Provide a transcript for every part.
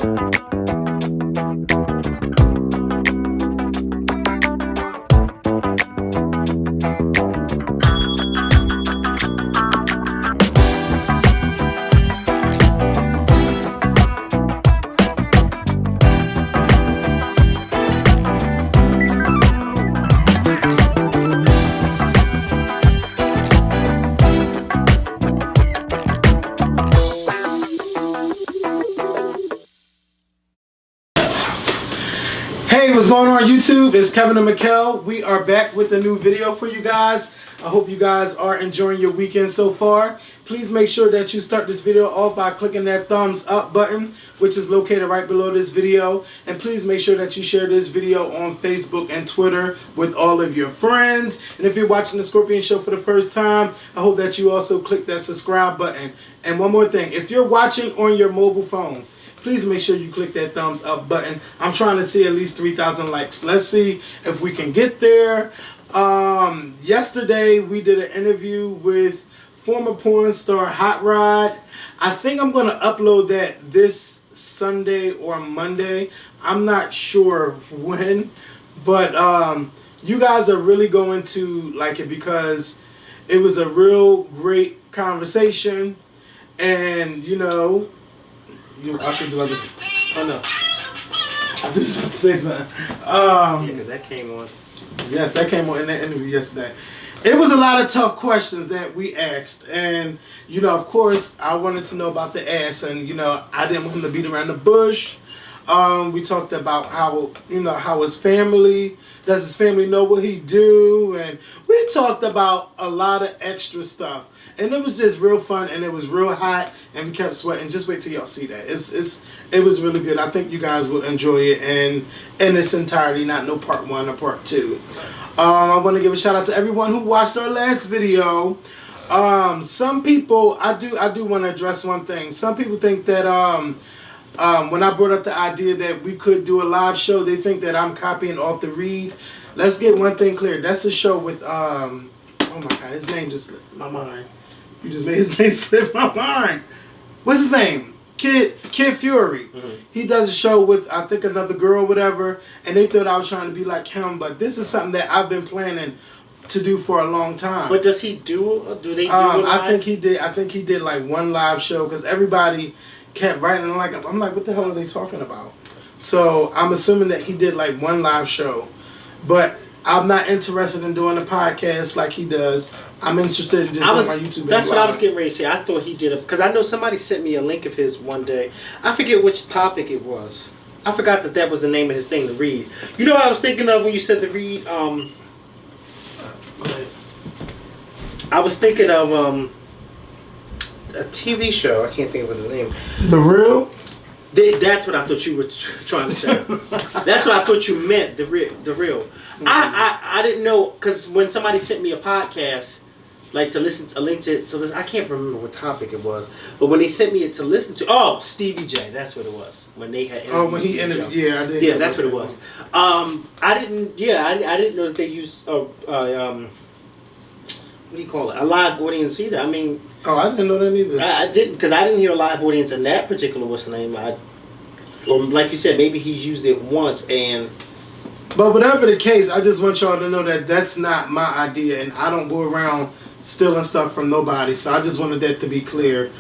Hey, what's going on YouTube? It's Kevin and Michel'le. We are back with a new video for you guys. I hope you guys are enjoying your weekend so far. Please make sure that you start this video off by clicking that thumbs up button, which is located right below this video. And please make sure that you share this video on Facebook and Twitter with all of your friends. And if you're watching the Scorpion Show for the first time, I hope that you also click that subscribe button. And one more thing, if you're watching on your mobile phone, please make sure you click that thumbs up button. I'm trying to see at least 3,000 likes. Let's see if we can get there. Yesterday we did an interview with former porn star Hot Rod. I think I'm going to upload that this Sunday or Monday. I'm not sure when, but you guys are really going to like it because it was a real great conversation. And you know, I could do this. Oh no. I was about to say something. Yeah, because that came on. Yes, that came on in that interview yesterday. It was a lot of tough questions that we asked. And, you know, of course, I wanted to know about the ass. And, you know, I didn't want him to beat around the bush. We talked about how, you know, how his family, does his family know what he do? And we talked about a lot of extra stuff. And it was just real fun, and it was real hot, and we kept sweating. Just wait till y'all see that. It was really good. I think you guys will enjoy it in its entirety, not no part one or part two. I want to give a shout out to everyone who watched our last video. Some people, I do want to address one thing. Some people think that when I brought up the idea that we could do a live show, they think that I'm copying off the read. Let's get one thing clear. That's a show with oh my God, his name just slipped my mind. You just made his name slip my mind. What's his name? Kid Fury. Mm-hmm. He does a show with, I think, another girl or whatever, and they thought I was trying to be like him, but this is something that I've been planning to do for a long time. But does he do they do I think he did like one live show because everybody kept writing like, I'm like, what the hell are they talking about? So I'm assuming that he did like one live show, but I'm not interested in doing a podcast like he does. I'm interested in just doing my YouTube. That's what I was getting ready to say. I thought he did it because I know somebody sent me a link of his one day. I forget which topic it was. I forgot that was the name of his thing to read. You know what I was thinking of when you said to read? I was thinking of a TV show. I can't think of his name. The Real? That's what I thought you were trying to say. That's what I thought you meant. The Real. Mm-hmm. I didn't know because when somebody sent me a podcast, like to listen to a link to listen, I can't remember what topic it was, but when they sent me it to listen to, Stevie J, that's what it was. When they had when he interviewed, yeah, I did. Yeah, that's what it was. I didn't know that they used what do you call it? A live audience either. I mean, I didn't know that either. I didn't because I didn't hear a live audience in that particular what's the name. Or like you said, maybe he's used it once and. But whatever the case, I just want y'all to know that that's not my idea, and I don't go around stealing stuff from nobody. So I just wanted that to be clear.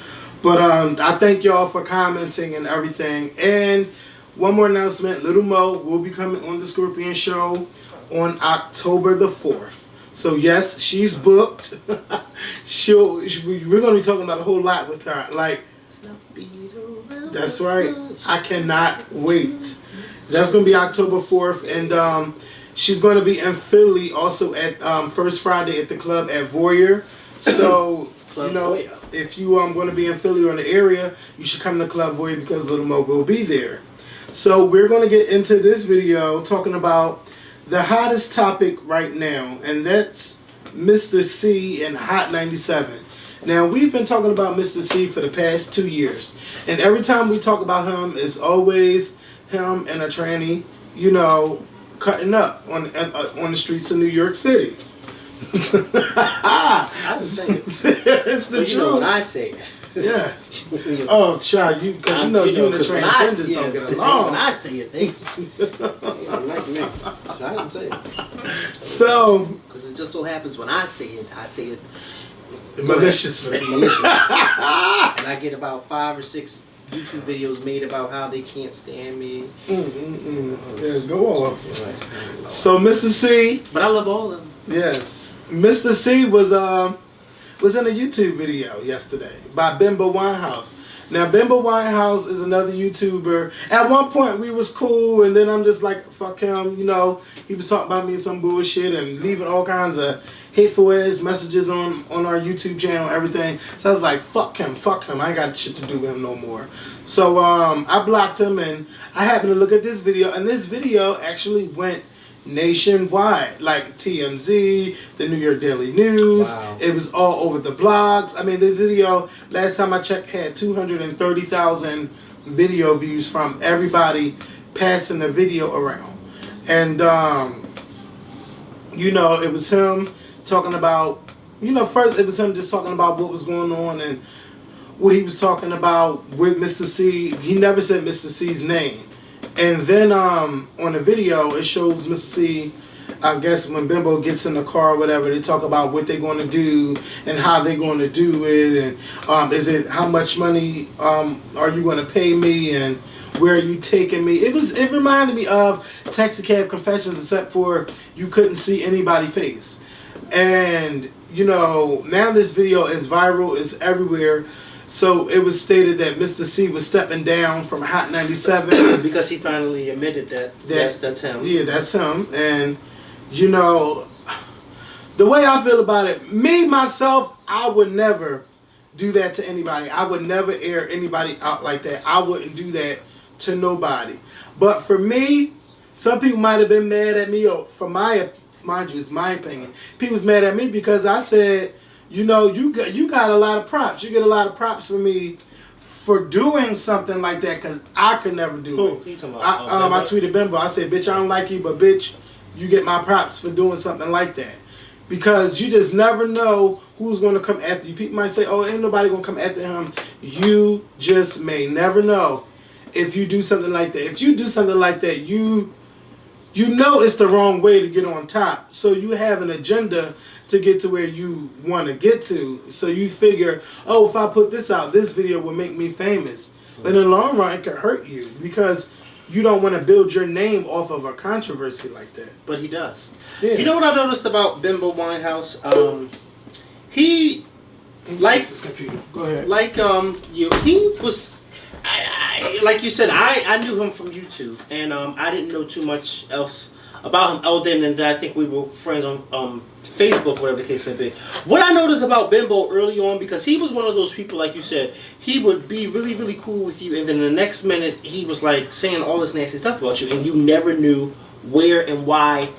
But I thank y'all for commenting and everything. And one more announcement: Little Mo will be coming on the Scorpion Show on October the 4th. So yes, she's booked. We're gonna be talking about a whole lot with her. Like, that's right. I cannot wait. That's going to be October 4th, and she's going to be in Philly also at First Friday at the club at Voyeur. So, you know, if you going to be in Philly or in the area, you should come to Club Voyeur because Little Mo will be there. So we're going to get into this video talking about the hottest topic right now, and that's Mr. C and Hot 97. Now, we've been talking about Mr. C for the past 2 years, and every time we talk about him, it's always him and a tranny, you know, cutting up on the streets of New York City. I say it. It's the truth. You know when I say it. Yes. Oh, child, because you and the transgenders don't get along. When I say it, they don't like me. So I didn't say it. So, because it just so happens when I say it maliciously. Maliciously. And I get about 5 or 6 YouTube videos made about how they can't stand me. Yes, go on. So, Mr. C. But I love all of them. Yes. Mr. C was in a YouTube video yesterday by Bimbo Winehouse. Now, Bimbo Winehouse is another YouTuber. At one point, we was cool, and then I'm just like, fuck him, He was talking about me some bullshit and leaving all kinds of hateful-ass messages on our YouTube channel, everything. So I was like, fuck him. I ain't got shit to do with him no more. So I blocked him, and I happened to look at this video, and this video actually went nationwide, like TMZ, the New York Daily News. Wow. It was all over the blogs. I mean, the video, last time I checked, had 230,000 video views from everybody passing the video around. And, it was him talking about, first it was him just talking about what was going on and what he was talking about with Mr. C. He never said Mr. C's name. And then on the video, it shows Mr. C, I guess when Bimbo gets in the car or whatever, they talk about what they're going to do and how they're going to do it. And how much money are you going to pay me and where are you taking me? It reminded me of Taxi Cab Confessions, except for you couldn't see anybody's face. And, now this video is viral, it's everywhere. So it was stated that Mr. C was stepping down from Hot 97. Because he finally admitted that yes, that's him. Yeah, that's him. And, the way I feel about it, me, myself, I would never do that to anybody. I would never air anybody out like that. I wouldn't do that to nobody. But for me, some people might have been mad at me, or mind you, it's my opinion. People was mad at me because I said, you got a lot of props. You get a lot of props from me for doing something like that because I could never do it. I tweeted Bimbo. I said, bitch, I don't like you, but bitch, you get my props for doing something like that. Because you just never know who's going to come after you. People might say, oh, ain't nobody going to come after him. You just may never know if you do something like that. If you do something like that, you it's the wrong way to get on top. So you have an agenda to get to where you want to get to. So you figure, oh, if I put this out, this video will make me famous. But in the long run, it could hurt you because you don't want to build your name off of a controversy like that. But he does. Yeah. You know what I noticed about Bimbo Winehouse? He, like, his computer. Go ahead. Like, he was, like you said, I knew him from YouTube, and I didn't know too much else about him other than that I think we were friends on Facebook, whatever the case may be. What I noticed about Bimbo early on, because he was one of those people, like you said, he would be really, really cool with you, and then the next minute he was like saying all this nasty stuff about you, and you never knew where and why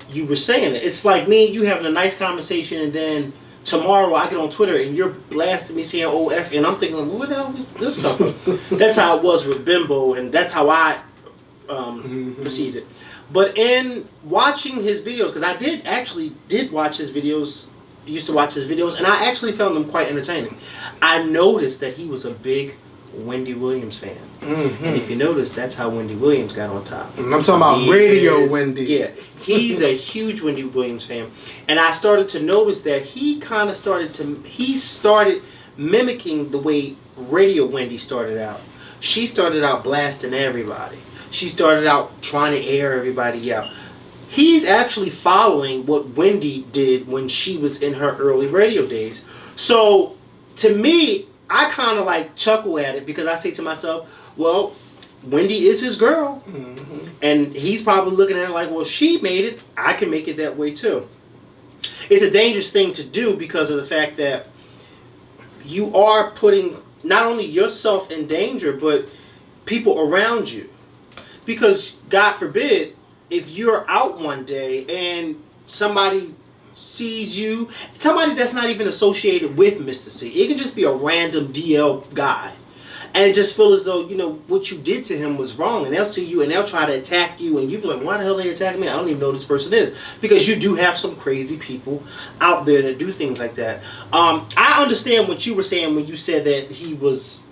you were saying it. It's like me and you having a nice conversation, and then tomorrow I get on Twitter and you're blasting me saying OF, and I'm thinking, what the hell is this stuff? That's how it was with Bimbo, and that's how I proceeded. But in watching his videos, because I did watch his videos, used to watch his videos, and I actually found them quite entertaining. I noticed that he was a big Wendy Williams fan. Mm-hmm. And if you notice, that's how Wendy Williams got on top. I'm talking about Radio Wendy. Yeah, he's a huge Wendy Williams fan. And I started to notice that he started mimicking the way Radio Wendy started out. She started out blasting everybody. She started out trying to air everybody out. He's actually following what Wendy did when she was in her early radio days. So, to me, I kind of like chuckle at it because I say to myself, well, Wendy is his girl. Mm-hmm. And he's probably looking at it like, well, she made it. I can make it that way too. It's a dangerous thing to do because of the fact that you are putting not only yourself in danger, but people around you. Because, God forbid, if you're out one day and somebody sees you, somebody that's not even associated with Mr. C, it can just be a random DL guy, and just feel as though, you know, what you did to him was wrong, and they'll see you and they'll try to attack you, and you be like, why the hell are they attacking me? I don't even know who this person is. Because you do have some crazy people out there that do things like that. I understand what you were saying when you said that he was,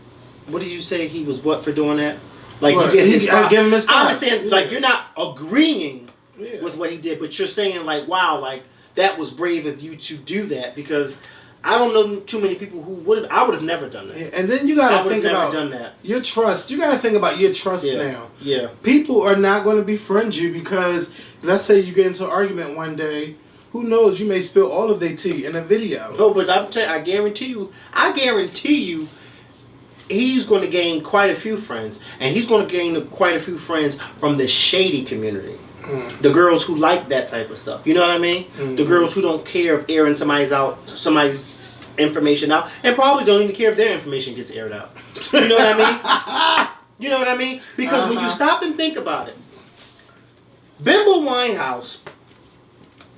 what did you say? He was what for doing that? Like, What? you get I give him his I props. understand, like, you're not agreeing with what he did, but you're saying, like, wow, like, that was brave of you to do that, because I don't know too many people who would have. I would have never done that. Yeah, and then you got to think about done that. Your trust. You got to think about your trust now. Yeah. People are not going to befriend you because, let's say you get into an argument one day. Who knows? You may spill all of their tea in a video. No, but I guarantee you, he's going to gain quite a few friends, and he's going to gain quite a few friends from the shady community. The girls who like that type of stuff. You know what I mean? The girls who don't care if airing somebody's information out, and probably don't even care if their information gets aired out. You know what I mean? You know what I mean? Because when you stop and think about it, Bimbo Winehouse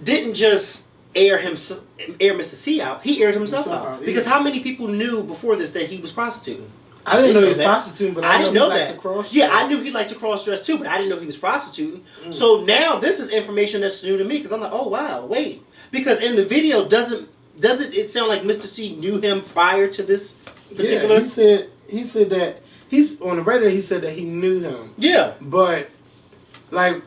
didn't just air Mr. C out. He aired himself out. Because how many people knew before this that he was prostituting? I didn't know he was prostituting, but I didn't know that. Yeah, I knew he liked to cross dress too, but I didn't know he was prostituting. So now this is information that's new to me, because I'm like, oh wow, wait, because in the video doesn't it sound like Mr. C knew him prior to this particular? Yeah, he said that he's on the radio. He said that he knew him. Yeah, but like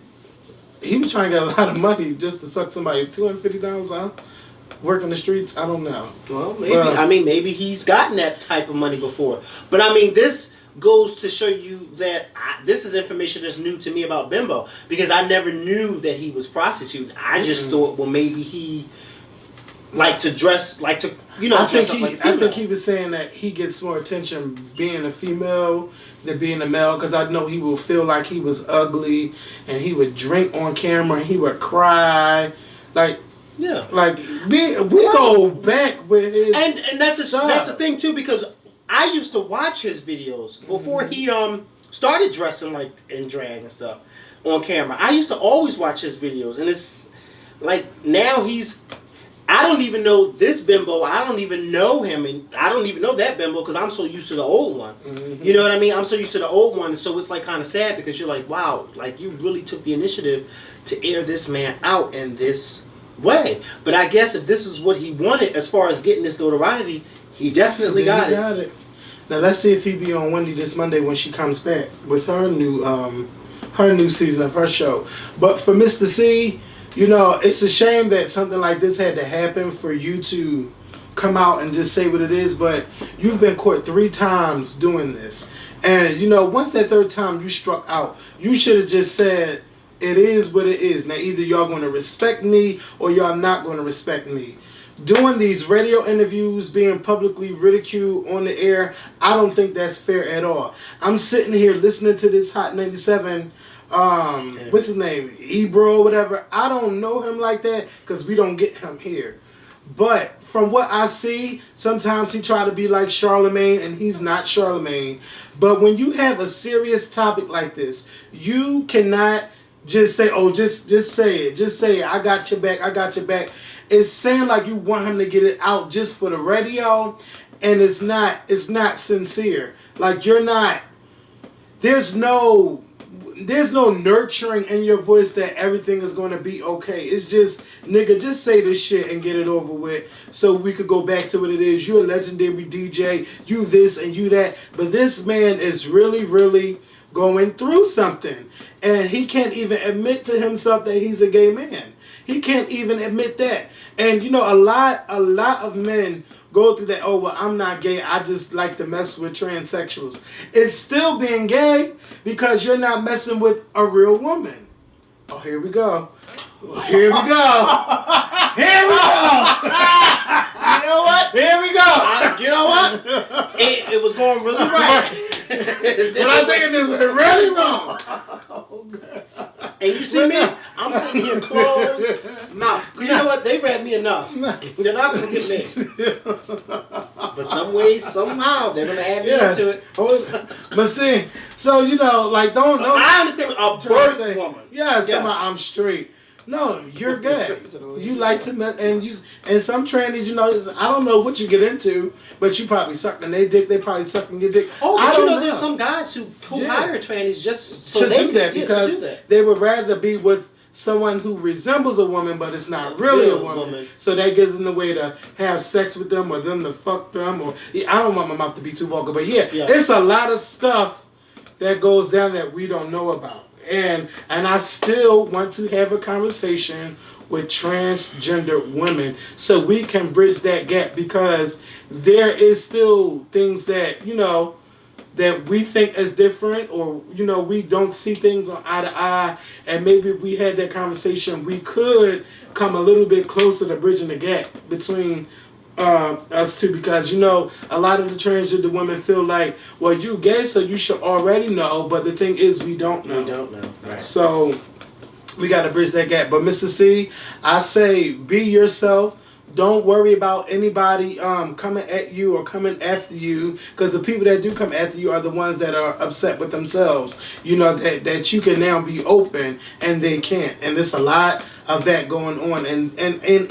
he was trying to get a lot of money just to suck somebody $250 out. Working the streets, I don't know. Well, maybe. Maybe he's gotten that type of money before. But I mean, this goes to show you that this is information that's new to me about Bimbo, because I never knew that he was prostituting. I just thought, well, maybe he liked to dress, I think he was saying that he gets more attention being a female than being a male, because I know he will feel like he was ugly, and he would drink on camera, and he would cry, like. Yeah, like we go back with his and that's the thing too, because I used to watch his videos before he started dressing like in drag and stuff on camera. I used to always watch his videos, and it's like now I don't even know this Bimbo. I don't even know him, and I don't even know that Bimbo because I'm so used to the old one. You know what I mean? I'm so used to the old one, and so it's like kind of sad, because you're like, wow, like you really took the initiative to air this man out in this way. But I guess if this is what he wanted as far as getting this notoriety, he definitely got it. Now let's see if he be on Wendy this Monday when she comes back with her new season of her show. But for Mr. C, you know, it's a shame that something like this had to happen for you to come out and just say what it is, but you've been caught 3 times doing this. And you know, once that 3rd time you struck out, you should have just said, it is what it is. Now, either y'all going to respect me or y'all not going to respect me. Doing these radio interviews, being publicly ridiculed on the air, I don't think that's fair at all. I'm sitting here listening to this Hot 97, what's his name? Ebro, whatever. I don't know him like that because we don't get him here. But from what I see, sometimes he try to be like Charlemagne, and he's not Charlemagne. But when you have a serious topic like this, you cannot just say, oh, just say it. Just say it. I got your back. I got your back. It's saying like you want him to get it out just for the radio, and it's not sincere. Like you're not, there's no nurturing in your voice that everything is going to be okay. It's just, nigga, just say this shit and get it over with so we could go back to what it is. You're a legendary DJ. You this and you that. But this man is really, really going through something. And he can't even admit to himself that he's a gay man. He can't even admit that. And you know, a lot of men go through that, oh, well, I'm not gay, I just like to mess with transsexuals. It's still being gay because you're not messing with a real woman. Oh, here we go. Here we go. Here we go. You know what? Here we go. You know what? It was going really right. But I think it just went really wrong. And you see me? I'm sitting here closed mouth. Because you know what? They've read me enough. They're not going to get me. But some way, somehow, they're going to add me into it. But see, so, you know, like, don't I understand a birth woman. Yeah, I'm straight. No, you're gay. You like to mess, and some trannies, you know, I don't know what you get into, but you probably sucking their dick. They probably sucking your dick. Oh, I but don't you know, there's some guys who hire trannies just so to they do that because they would rather be with someone who resembles a woman, but it's not really a woman. So that gives them the way to have sex with them or them to fuck them. Or I don't want my mouth to be too vulgar, but yeah, it's a lot of stuff that goes down that we don't know about. And I still want to have a conversation with transgender women so we can bridge that gap, because there is still things that, you know, that we think is different, or, you know, we don't see things on eye to eye, and maybe if we had that conversation, we could come a little bit closer to bridging the gap between us two, because, you know, a lot of the transgender women feel like, well, you gay, so you should already know, but the thing is, we don't know. We don't know, right. So we got to bridge that gap. But Mr. C, I say be yourself. Don't worry about anybody coming at you or coming after you, because the people that do come after you are the ones that are upset with themselves. You know, that you can now be open and they can't. And there's a lot of that going on. And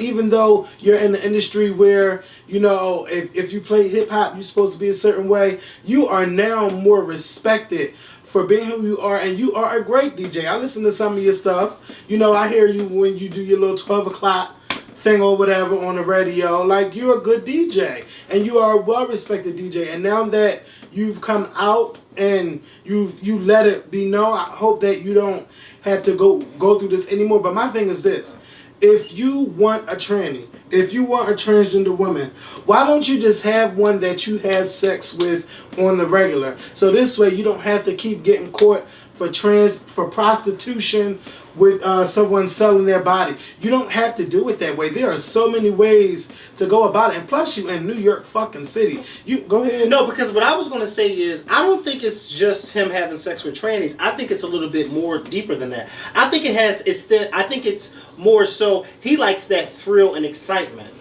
even though you're in the industry where, you know, if you play hip-hop, you're supposed to be a certain way, you are now more respected for being who you are, and you are a great DJ. I listen to some of your stuff. You know, I hear you when you do your little 12 o'clock thing or whatever on the radio. Like, you're a good DJ, and you are a well-respected DJ. And now that you've come out and you let it be known, I hope that you don't have to go through this anymore. But my thing is this: if you want a tranny, if you want a transgender woman, why don't you just have one that you have sex with on the regular? So this way you don't have to keep getting caught for prostitution with someone selling their body. You don't have to do it that way. There are so many ways to go about it. And plus, you in New York fucking City. You go ahead. No, because what I was going to say is, I don't think it's just him having sex with trannies. I think it's a little bit more deeper than that. I think I think it's more so he likes that thrill and excitement.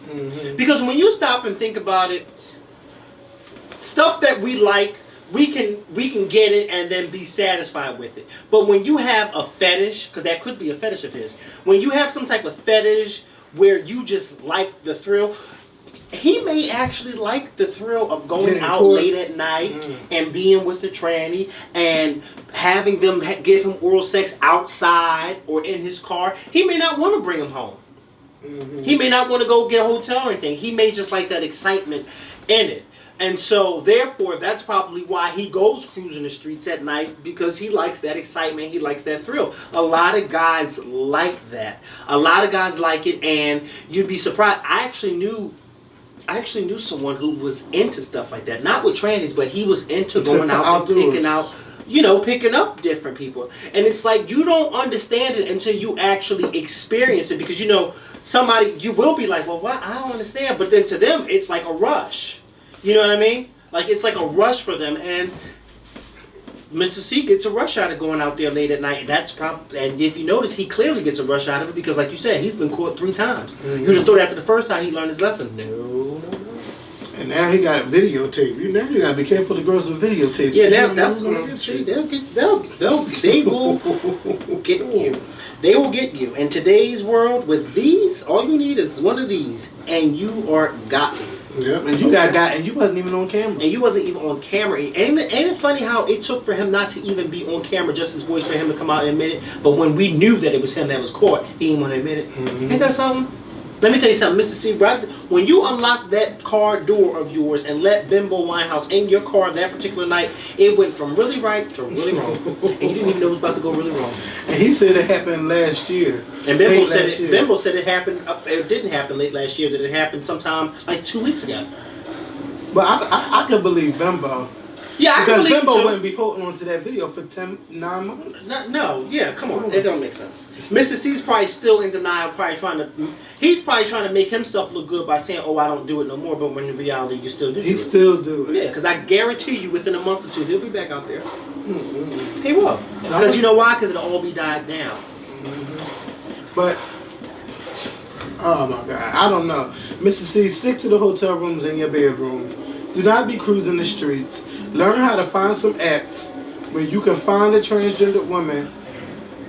Mm-hmm. Because when you stop and think about it, stuff that we like, we can get it and then be satisfied with it. But when you have a fetish, because that could be a fetish of his, when you have some type of fetish where you just like the thrill, he may actually like the thrill of going out late at night and being with the tranny and having them give him oral sex outside or in his car. He may not want to bring him home. Mm-hmm. He may not want to go get a hotel or anything. He may just like that excitement in it. And so, therefore, that's probably why he goes cruising the streets at night, because he likes that excitement, he likes that thrill. A lot of guys like that. A lot of guys like it, and you'd be surprised. I actually knew someone who was into stuff like that. Not with trannies, but he was into going out and picking up different people. And it's like, you don't understand it until you actually experience it, because, you know, you will be like, well, what? I don't understand. But then to them, it's like a rush. You know what I mean? Like, it's like a rush for them, and Mr. C gets a rush out of going out there late at night. And if you notice, he clearly gets a rush out of it, because, like you said, he's been caught 3 times. Mm-hmm. You just thought after the first time he learned his lesson. No. And now he got videotape. You gotta be careful of the girls with videotapes. Yeah, that's what I'm saying. They will get you. They will get you. In today's world, with these, all you need is one of these, and you are gotten. Yeah, and you got, and you wasn't even on camera. And you wasn't even on camera. Ain't it funny how it took for him not to even be on camera, just his voice, for him to come out and admit it? But when we knew that it was him that was caught, he didn't want to admit it. Mm-hmm. Ain't that something? Let me tell you something, Mr. C. When you unlocked that car door of yours and let Bimbo Winehouse in your car that particular night, it went from really right to really wrong. And you didn't even know it was about to go really wrong. And he said it happened last year. And Bimbo said it happened. It didn't happen late last year. That it happened sometime like 2 weeks ago. But I can believe Bimbo. Yeah, I can believe Bimbo wouldn't be holding on to that video for 9 months. No, come on. It don't make sense. Mr. C's probably still in denial, he's probably trying to make himself look good by saying, oh, I don't do it no more, but when in reality you still do it. He still do it. Yeah, because I guarantee you within a month or 2, he'll be back out there. Mm-hmm. He will. Because you know why? Because it'll all be died down. Mm-hmm. But, oh my God, I don't know. Mr. C, stick to the hotel rooms in your bedroom. Do not be cruising the streets. Learn how to find some apps where you can find a transgender woman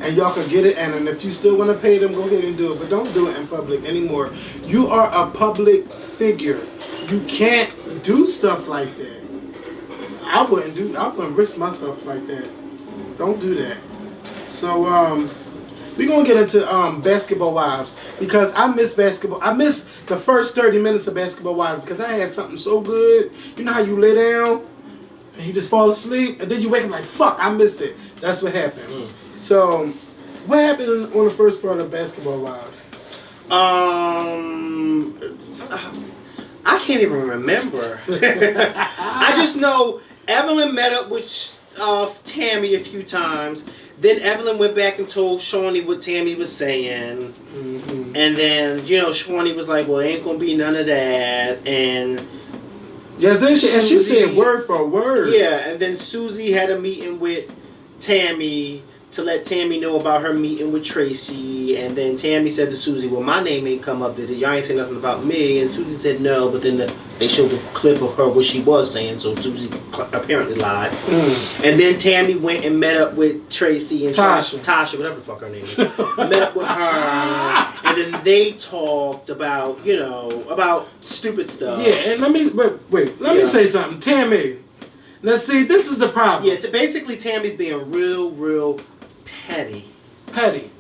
and y'all can get it. And if you still want to pay them, go ahead and do it. But don't do it in public anymore. You are a public figure. You can't do stuff like that. I wouldn't risk myself like that. Don't do that. So we're gonna get into Basketball Wives because I miss basketball. I miss the first 30 minutes of Basketball Wives because I had something so good. You know how you lay down and you just fall asleep and then you wake up like, fuck, I missed it. That's what happened. So what happened on the first part of Basketball Wives? I can't even remember. I just know Evelyn met up with Tammy a few times. Then Evelyn went back and told Shawnee what Tammy was saying. Mm-hmm. And then, Shawnee was like, well, ain't gonna be none of that. And she said word for word. Yeah, and then Susie had a meeting with Tammy to let Tammy know about her meeting with Tracy. And then Tammy said to Susie, well, my name ain't come up. Y'all ain't say nothing about me. And Susie said no, but then they showed the clip of her what she was saying, so Susie apparently lied. And then Tammy went and met up with Tracy and Tasha, whatever the fuck her name is. Met up with her, and then they talked about, about stupid stuff. Yeah, and let me say something. Tammy, let's see, this is the problem. Yeah, basically Tammy's being real petty. Petty.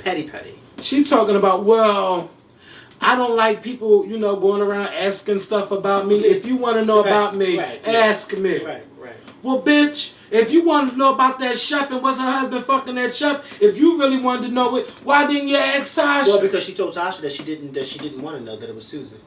She's talking about, well, I don't like people, going around asking stuff about me. If you want to know about me, ask me. Right. Well, bitch, if you want to know about that chef and was her husband fucking that chef, if you really wanted to know it, why didn't you ask Tasha? Well, because she told Tasha that she didn't want to know that it was Susan.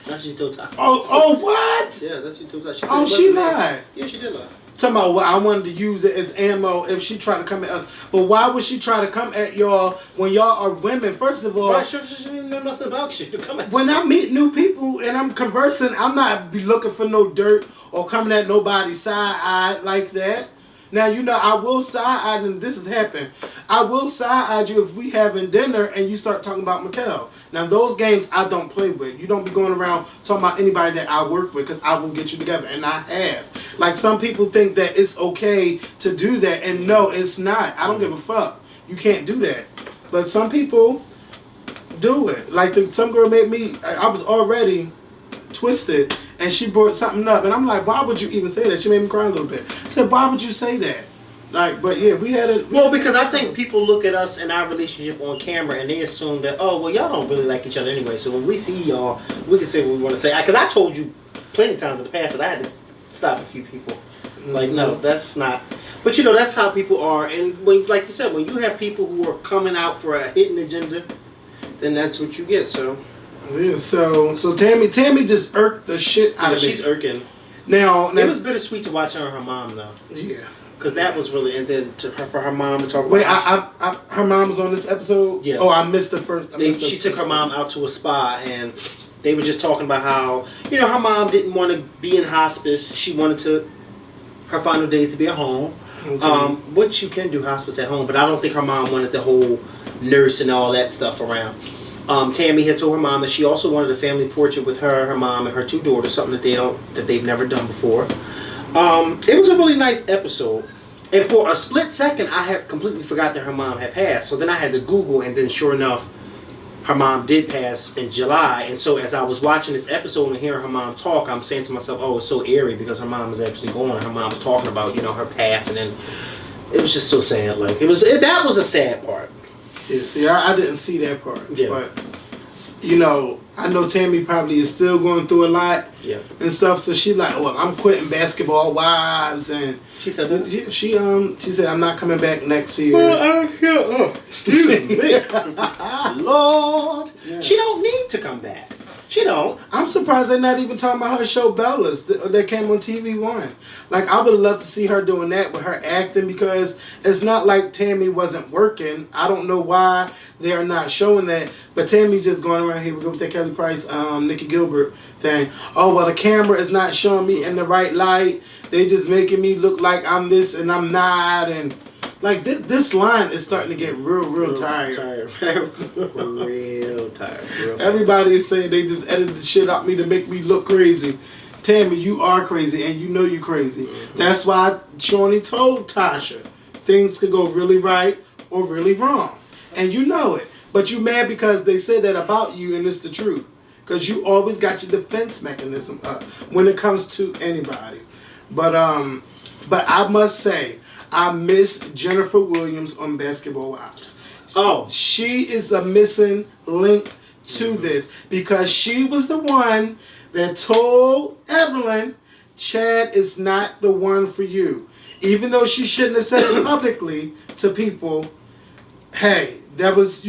That's what she told Tasha. Oh, what? Yeah, that's what she told Tasha. She lied. Yeah, she did lie. Talking about, well, I wanted to use it as ammo if she tried to come at us. But why would she try to come at y'all when y'all are women? First of all, she didn't even know nothing about you. When I meet new people and I'm conversing, I'm not be looking for no dirt or coming at nobody's side-eye like that. Now, I will side-eye, and this has happened. I will side-eye you if we having dinner and you start talking about Michel'le. Now, those games I don't play with. You don't be going around talking about anybody that I work with because I will get you together, and I have. Like, some people think that it's okay to do that, and no, it's not. I don't give a fuck. You can't do that. But some people do it. Like, some girl made me, I was already twisted, and she brought something up, and I'm like, why would you even say that? She made me cry a little bit. I said, why would you say that? Like, but yeah, we had it. Well, because I think people look at us and our relationship on camera, and they assume that, oh, well, y'all don't really like each other anyway, so when we see y'all, we can say what we want to say. Because I told you plenty of times in the past that I had to stop a few people. Like, no, that's not. But that's how people are, and when, like you said, when you have people who are coming out for a hidden agenda, then that's what you get. So. Yeah, so Tammy just irked the shit out of me. She's irking. Now, it was bittersweet to watch her and her mom though. Yeah. Because that was really, and then for her mom to talk about. Wait, her mom was on this episode. Yeah. Oh, I missed the first. She took her mom out to a spa, and they were just talking about how her mom didn't want to be in hospice. She wanted her final days to be at home. Okay. Which you can do hospice at home, but I don't think her mom wanted the whole nurse and all that stuff around. Tammy had told her mom that she also wanted a family portrait with her mom, and her two daughters, something that they've never done before. It was a really nice episode, and for a split second, I had completely forgot that her mom had passed. So then I had to Google, and then sure enough, her mom did pass in July. And so as I was watching this episode and hearing her mom talk, I'm saying to myself, "Oh, it's so eerie because her mom is actually gone. Her mom was talking about her past, and then it was just so sad. Like that was a sad part." Yeah, see, I didn't see that part. Yeah. But, I know Tammy probably is still going through a lot and stuff. So she like, well, I'm quitting Basketball Wives. And she said that? She said, I'm not coming back next year. Excuse me. Lord. Yes. She don't need to come back. She don't. I'm surprised they're not even talking about her show Bellas that came on TV One. Like, I would love to see her doing that with her acting because it's not like Tammy wasn't working. I don't know why they are not showing that. But Tammy's just going around here with that Kelly Price, Nikki Gilbert thing. Oh, well, the camera is not showing me in the right light. They just making me look like I'm this and I'm not. And like this line is starting to get real tired. Real tired. Everybody is saying they just edited the shit out me to make me look crazy. Tammy, you are crazy, and you know you're crazy. Mm-hmm. That's why Shawnee told Tasha things could go really right or really wrong. And you know it. But you mad because they said that about you and it's the truth. Because you always got your defense mechanism up when it comes to anybody. But I must say, I miss Jennifer Williams on Basketball Wives. Oh. She is the missing link to this because she was the one that told Evelyn, Chad is not the one for you. Even though she shouldn't have said it publicly to people, hey, that was,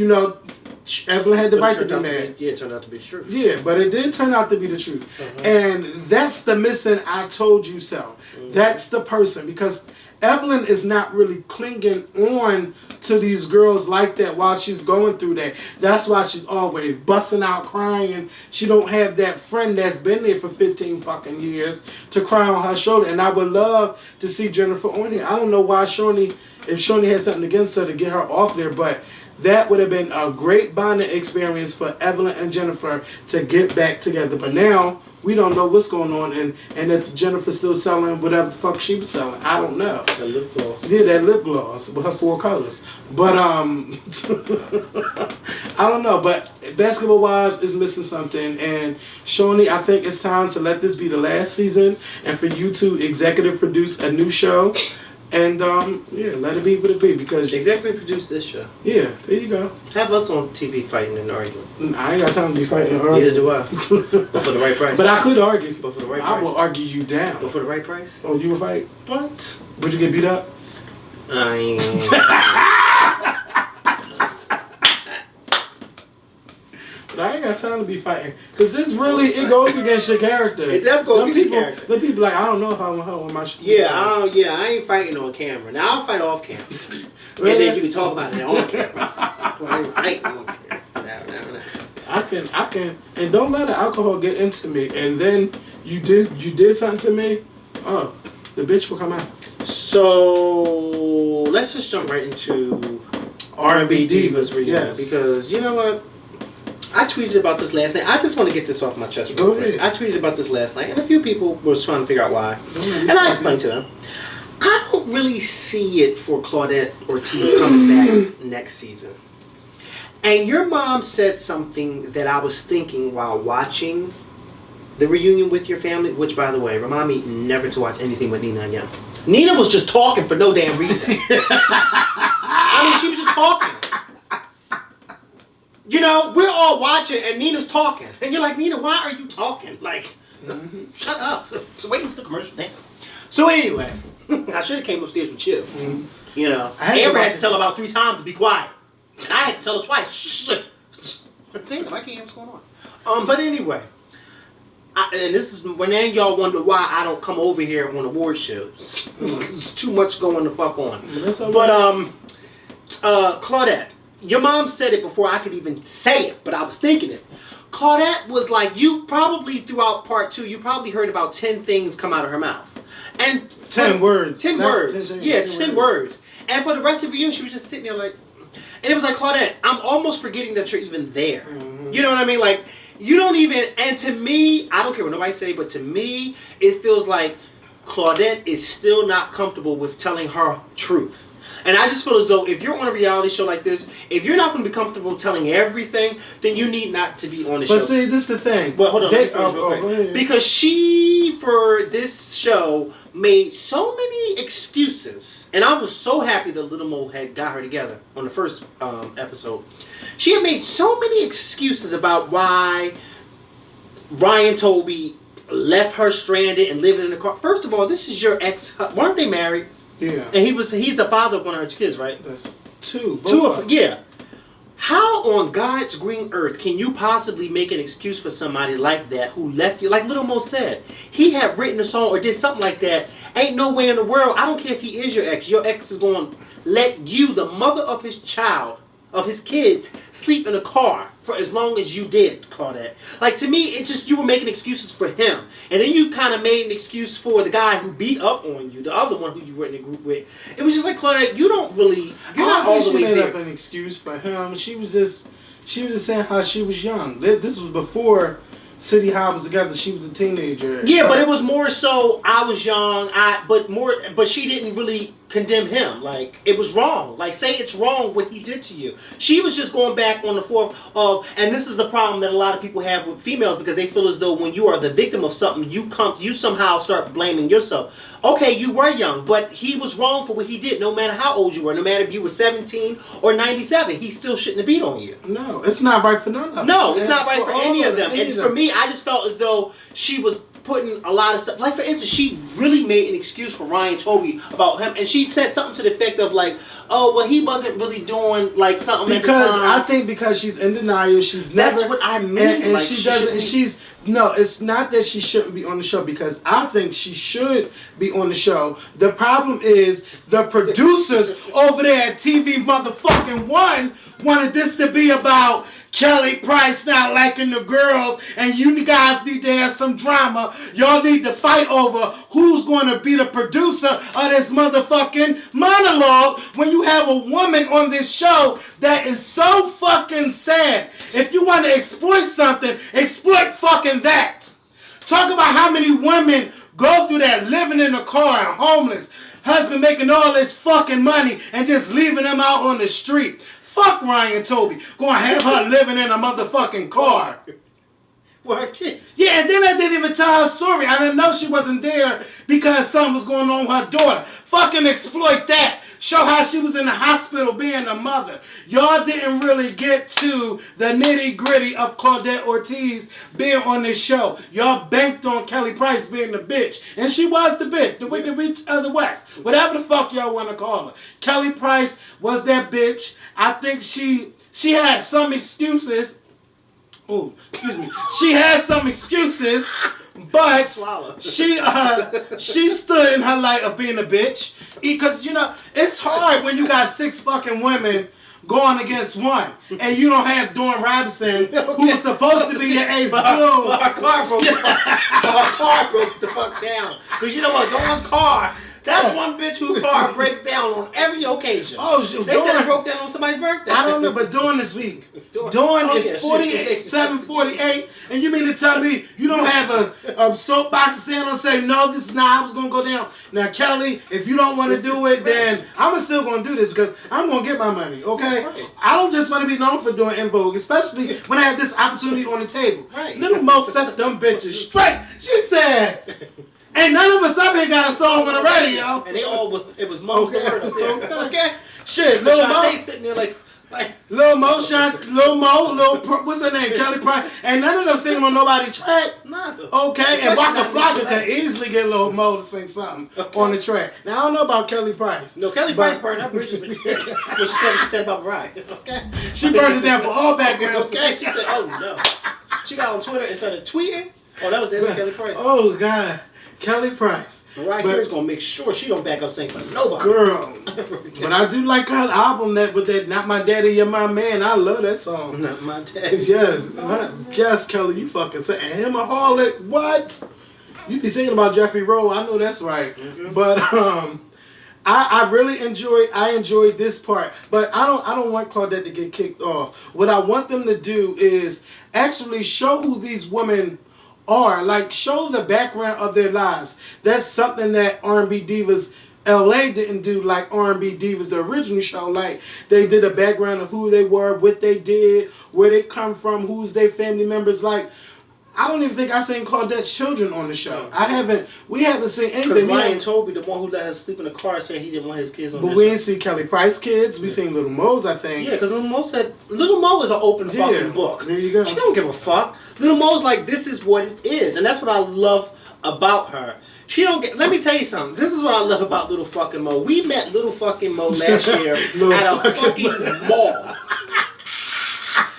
Evelyn had the right to be mad. Yeah, it turned out to be true. Yeah, but it did turn out to be the truth. Uh-huh. And that's the missing I told you so. Mm-hmm. That's the person. Because Evelyn is not really clinging on to these girls like that while she's going through that. That's why she's always busting out crying. She don't have that friend that's been there for 15 fucking years to cry on her shoulder. And I would love to see Jennifer on here. I don't know why if Shawnee has something against her to get her off there, but that would have been a great bonding experience for Evelyn and Jennifer to get back together. But now we don't know what's going on, and if Jennifer's still selling whatever the fuck she was selling, I don't know. That lip gloss. Yeah, that lip gloss with her 4 colors. But I don't know. But Basketball Wives is missing something, and Shawnee, I think it's time to let this be the last season, and for you to executive produce a new show. And, let it be what it be, because... Executive produced this show. Yeah, there you go. Have us on TV fighting and arguing. I ain't got time to be fighting and arguing. Neither do I. But for the right price. But I could argue. But for the right I price. will argue you down. But for the right price. Oh, you would fight? What? Would you get beat up? I ain't... But I ain't got time to be fighting. Because this really, it goes against your character. It does go against your character. The people like, I don't know if I want her on my show. I ain't fighting on camera. Now I'll fight off camera. And then you can talk about it on camera. Well, I ain't fighting on camera. No. I can, and don't let the alcohol get into me. And then you did something to me. Oh, the bitch will come out. So let's just jump right into R&B Divas reunion. Yes. Because you know what? I tweeted about this last night. I just want to get this off my chest real quick. I tweeted about this last night, and a few people were trying to figure out why. And I explained to them. I don't really see it for Claudette Ortiz coming back next season. And your mom said something that I was thinking while watching the reunion with your family, which, by the way, remind me never to watch anything with Nina again. Nina was just talking for no damn reason. I mean, she was just talking. We're all watching and Nina's talking. And you're like, Nina, why are you talking? Like, shut up. So wait until the commercial. Damn. So anyway, I should have came upstairs with you. Amber had to tell her about 3 times to be quiet. And I had to tell her twice. Shh. Damn, I can't hear what's going on. But anyway, and this is when then y'all wonder why I don't come over here on award shows. Because there's too much going the fuck on. But Claudette. Your mom said it before I could even say it, but I was thinking it. Claudette was like, you probably throughout part 2, you probably heard about 10 things come out of her mouth. And 10 words. 10 words. 10 words. And for the rest of you, she was just sitting there like, and it was like, Claudette, I'm almost forgetting that you're even there. Mm-hmm. You know what I mean? Like, you don't even, and to me, I don't care what nobody say, but to me, it feels like Claudette is still not comfortable with telling her truth. And I just feel as though if you're on a reality show like this, if you're not going to be comfortable telling everything, then you need not to be on the show. But see, this is the thing. Well, hold on. Let me finish real quick. Because she, for this show, made so many excuses. And I was so happy that Little Mo had got her together on the first episode. She had made so many excuses about why Ryan Toby left her stranded and living in the car. First of all, this is your ex. Weren't they married? Yeah. And he's the father of one of her kids, right? That's 2. Two of yeah. How on God's green earth can you possibly make an excuse for somebody like that who left you? Like Little Mo said, he had written a song or did something like that. Ain't no way in the world. I don't care if he is your ex. Your ex is going to let you, the mother of his child, of his kids, sleep in a car for as long as you did, Claudette. Like, to me, it's just you were making excuses for him. And then you kind of made an excuse for the guy who beat up on you, the other one who you were in a group with. It was just like, Claudette, you're not all the way made there. Up an excuse for him. She was just saying how she was young. This was before City High was together. She was a teenager. Yeah, but it was more so I was young. But she didn't really condemn him. Like, it was wrong. Like, say it's wrong what he did to you. She was just going back on the forth of, and this is the problem that a lot of people have with females, because they feel as though when you are the victim of something, you somehow start blaming yourself. Okay, you were young, but he was wrong for what he did, no matter how old you were, no matter if you were 17 or 97, he still shouldn't have beat on you. No, it's not right for none of them. No, it's not right for any of them. And for me, I just felt as though she was putting a lot of stuff. Like, for instance, she really made an excuse for Ryan Toby about him, and she said something to the effect of like, "Oh, well, he wasn't really doing like something at the time." Because I think because she's in denial, she's never. That's what I mean. And like, she doesn't. She's no. It's not that she shouldn't be on the show, because I think she should be on the show. The problem is the producers over there at TV motherfucking One wanted this to be about Kelly Price not liking the girls, and you guys need to have some drama. Y'all need to fight over who's going to be the producer of this motherfucking monologue when you have a woman on this show that is so fucking sad. If you want to exploit something, exploit fucking that. Talk about how many women go through that living in a car and homeless, husband making all this fucking money and just leaving them out on the street. Fuck Ryan Toby. Gonna have her living in a motherfucking car. Yeah, and then I didn't even tell her story. I didn't know she wasn't there because something was going on with her daughter. Fucking exploit that. Show how she was in the hospital being a mother. Y'all didn't really get to the nitty gritty of Claudette Ortiz being on this show. Y'all banked on Kelly Price being the bitch. And she was the bitch. The Wicked Witch of the West. Whatever the fuck y'all want to call her. Kelly Price was that bitch. I think she had some excuses. Oh, excuse me. She had some excuses, but she stood in her light of being a bitch. Because, you know, it's hard when you got 6 fucking women going against one, and you don't have Dawn Robinson, who was supposed to be your ace dude. Her car broke the fuck down. Because you know what? Dawn's car. That's one bitch whose car breaks down on every occasion. Oh, they said it broke down on somebody's birthday. I don't know, but Dawn this week. Dawn is 47, 48, and you mean to tell me you don't have a soapbox to stand on and say, no, this is not how it's going to go down. Now, Kelly, if you don't want to do it, then I'm still going to do this because I'm going to get my money, okay? Right. I don't just want to be known for doing En Vogue, especially when I have this opportunity on the table. Right. Little Mo set them bitches straight. She said... Ain't none of us up here got a song on the radio. And they all was, it was Mo's word up there. Okay. Shit, Lil Mo. Sitting there like Lil Mo, what's her name? Kelly Price. Ain't none of them singing on nobody's track. No. Okay, and Waka Flocka could easily get Lil Mo to sing something on the track. Now, I don't know about Kelly Price. No, Kelly Price burned her bridges when she said about Mariah. Okay. She burned it down for all backgrounds. Okay. She said, oh no. She got on Twitter and started tweeting. Oh, that was it with Kelly Price. Oh, God. Kelly Price. Mariah Carey's gonna make sure she don't back up saying for nobody. Girl. But I do like her album with that Not My Daddy, You're My Man. I love that song. Not My Daddy. Yes. Yes, Kelly, you fucking say him a harlot. What? You be singing about Jeffrey Rowe. I know that's right. Mm-hmm. But I really enjoyed this part. But I don't want Claudette to get kicked off. What I want them to do is actually show who these women are, like show the background of their lives. That's something that R&B Divas LA didn't do, like R&B Divas, the original show. Like they did a background of who they were, what they did, where they come from, who's their family members. Like I don't even think I seen Claudette's children on the show. We haven't seen anything. Because Ryan Toby, the one who let her sleep in the car, said he didn't want his kids on the show. But we didn't see Kelly Price kids. We seen Little Mo's, I think. Yeah, because Little Mo said, Little Mo is an open fucking book. There you go. She don't give a fuck. Little Mo's like, this is what it is. And that's what I love about her. She don't get, let me tell you something. This is what I love about Little fucking Mo. We met Little fucking Mo last year at a fucking mall.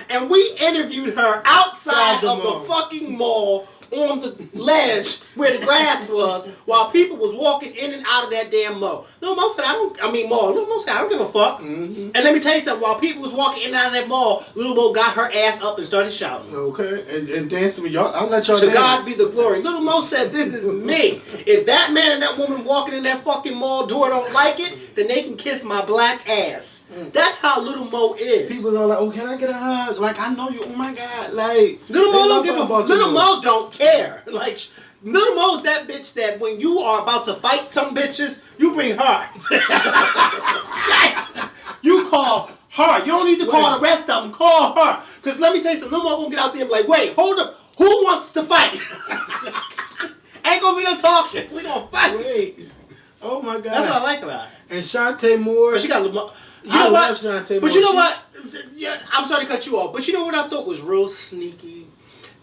And we interviewed her outside of the fucking mall on the ledge where the grass was while people was walking in and out of that damn mall. Little Mo said, Little Mo said, I don't give a fuck. Mm-hmm. And let me tell you something, while people was walking in and out of that mall, Little Mo got her ass up and started shouting. Okay, and danced with y'all. I'll let y'all dance. To God be the glory. Little Mo said, this is me. If that man and that woman walking in that fucking mall door don't like it, then they can kiss my black ass. That's how Little Mo is. People are like, oh, can I get a hug? Like, I know you. Oh my God, like Little Mo don't give a fuck. Little Mo don't care. Like Little Mo's that bitch that when you are about to fight some bitches, you bring her. You call her. You don't need to call the rest of them. Call her. Because let me tell you something. Little Mo gonna get out there and be like, wait, hold up. Who wants to fight? Ain't gonna be no talking. We gonna fight. Wait. Oh my God. That's what I like about it. And Shantae Moore. But she got Little Mo. You I know love what? Shantae Moore. But you know what? Yeah, I'm sorry to cut you off. But you know what I thought was real sneaky?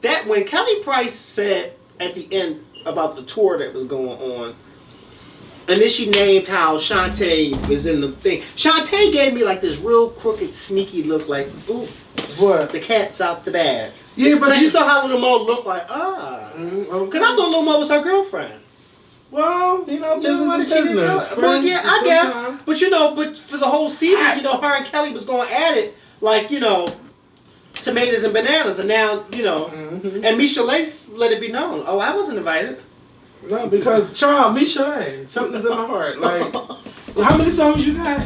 That when Kelly Price said at the end about the tour that was going on, and then she named how Shantae was in the thing. Shantae gave me like this real crooked, sneaky look like, ooh, what? The cat's out the bag. Yeah, but you saw how Little Mo looked like, Because I thought Little Mo was her girlfriend. Well, business is business. Well, yeah, I guess. But but for the whole season, her and Kelly was going at it like, tomatoes and bananas, and now, and Michel'le let it be known. Oh, I wasn't invited. No, because Michel'le, something's in my heart. Like, how many songs you got?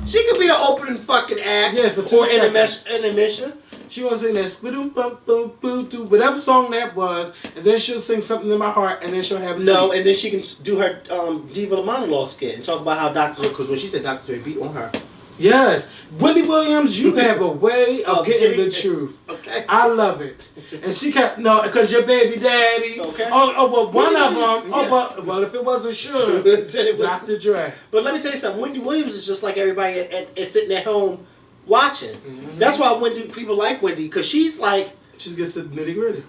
She could be the opening fucking act. Yeah, for 2 or seconds. intermission. She gonna sing that squidum bum boom boo doo, whatever song that was, and then she'll sing something in my heart, and then she'll have a No, seat. and then she can do her Diva monologue skit and talk about how Dr. Dre, because when she said Dr. Dre beat on her. Yes, Wendy Williams, you have a way of getting the truth. Okay. I love it. And she kept because your baby daddy. Okay. Well, one of them. Yeah. Well, if it wasn't sure, Then it was Dr. Dre. But let me tell you something. Wendy Williams is just like everybody at sitting at home watching. Mm-hmm. That's why people like Wendy, because she's like... She gets the nitty gritty.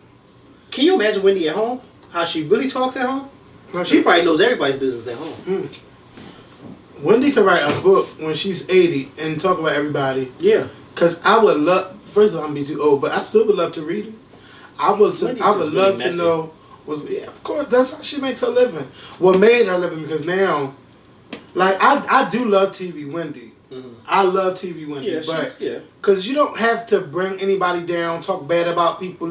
Can you imagine Wendy at home? How she really talks at home? Okay. She probably knows everybody's business at home. Mm. Wendy could write a book when she's 80 and talk about everybody. Yeah. Because I would love... First of all, I'm be too old, but I still would love to read it. I would love to know... of course, that's how she makes her living. What made her living, because now... Like, I do love TV Wendy. Mm-hmm. I love TV Wendy, because you don't have to bring anybody down, talk bad about people.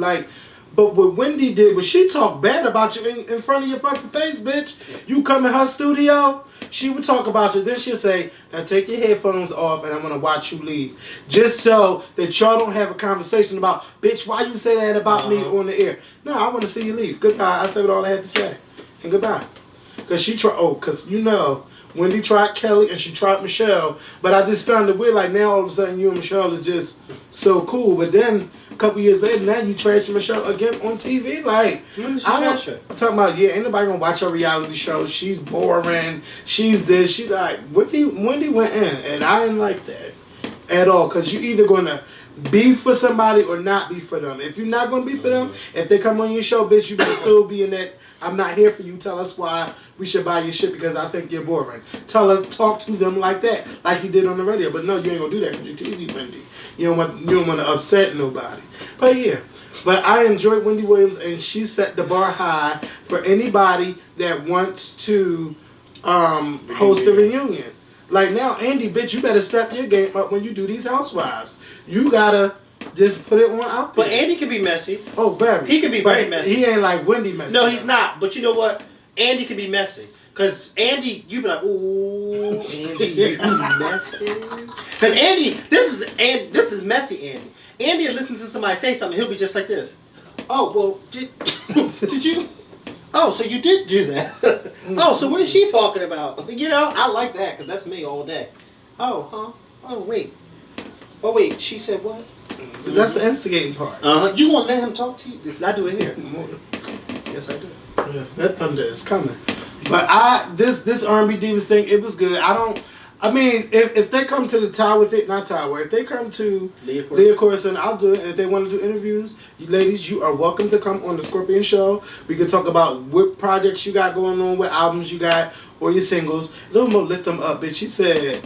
But what Wendy did was she talked bad about you in front of your fucking face, bitch. You come in her studio, she would talk about you. Then she'll say, "Now take your headphones off, and I'm gonna watch you leave," just so that y'all don't have a conversation about, bitch, why you say that about me on the air? No, I want to see you leave. Goodbye. I said what all I had to say, and goodbye. Because Wendy tried Kelly and she tried Michel'le, but I just found it weird. Like, now all of a sudden you and Michel'le is just so cool. But then a couple years later, now you trashing Michel'le again on TV. Like, I'm talking about, ain't nobody gonna watch her reality show. She's boring. She's this. She like Wendy went in, and I didn't like that at all. Because you either gonna be for somebody or not be for them. If you're not gonna be for them, if they come on your show, bitch, you better still be in that. I'm not here for you. Tell us why we should buy your shit because I think you're boring. Talk to them like that, like you did on the radio. But no, you ain't gonna do that because you're TV Wendy. You don't want to upset nobody. But yeah, I enjoyed Wendy Williams, and she set the bar high for anybody that wants to host a reunion. Like now, Andy, bitch, you better step your game up when you do these housewives. You gotta just put it on out there. But Andy can be messy. Oh, very. He can be very messy. He ain't like Wendy messy. No, he's not. But you know what? Andy can be messy. Because Andy, you be like, ooh, Andy, you messy. Because Andy, this is messy Andy. Andy will listen to somebody say something, he'll be just like this. Oh, well, did you? Oh, so you did do that. Oh, so what is she talking about? I like that because that's me all day. Oh, huh? Oh, wait, she said what? That's the instigating part. You gonna let him talk to you? Because I do it here. Yes, I do. Yes, that thunder is coming. But this R&B Divas thing, it was good. If they come to the tower with it, not tower, if they come to Leah Corson, I'll do it. And if they want to do interviews, you ladies, you are welcome to come on the Scorpion Show. We can talk about what projects you got going on, what albums you got, or your singles. Little Mo lit them up, bitch. She said,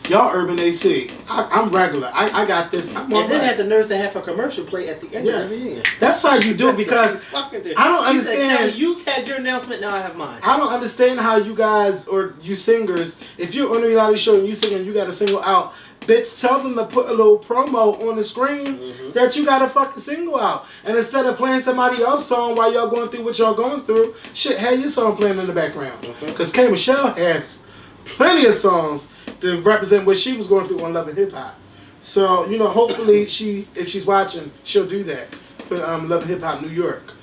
y'all Urban AC. I'm regular. I got this. I'm all and then had the nerves to have a commercial play at the end of the reunion. That's how you do it because I don't understand. Said, you had your announcement, now I have mine. I don't understand how you guys or you singers, if you're on a reality show and you sing and you got a single out, bitch, tell them to put a little promo on the screen that you got a fucking single out. And instead of playing somebody else's song while y'all going through what y'all going through, shit, have your song playing in the background. Because K. Michel'le has plenty of songs to represent what she was going through on Love and Hip Hop. So, hopefully if she's watching, she'll do that for Love and Hip Hop New York.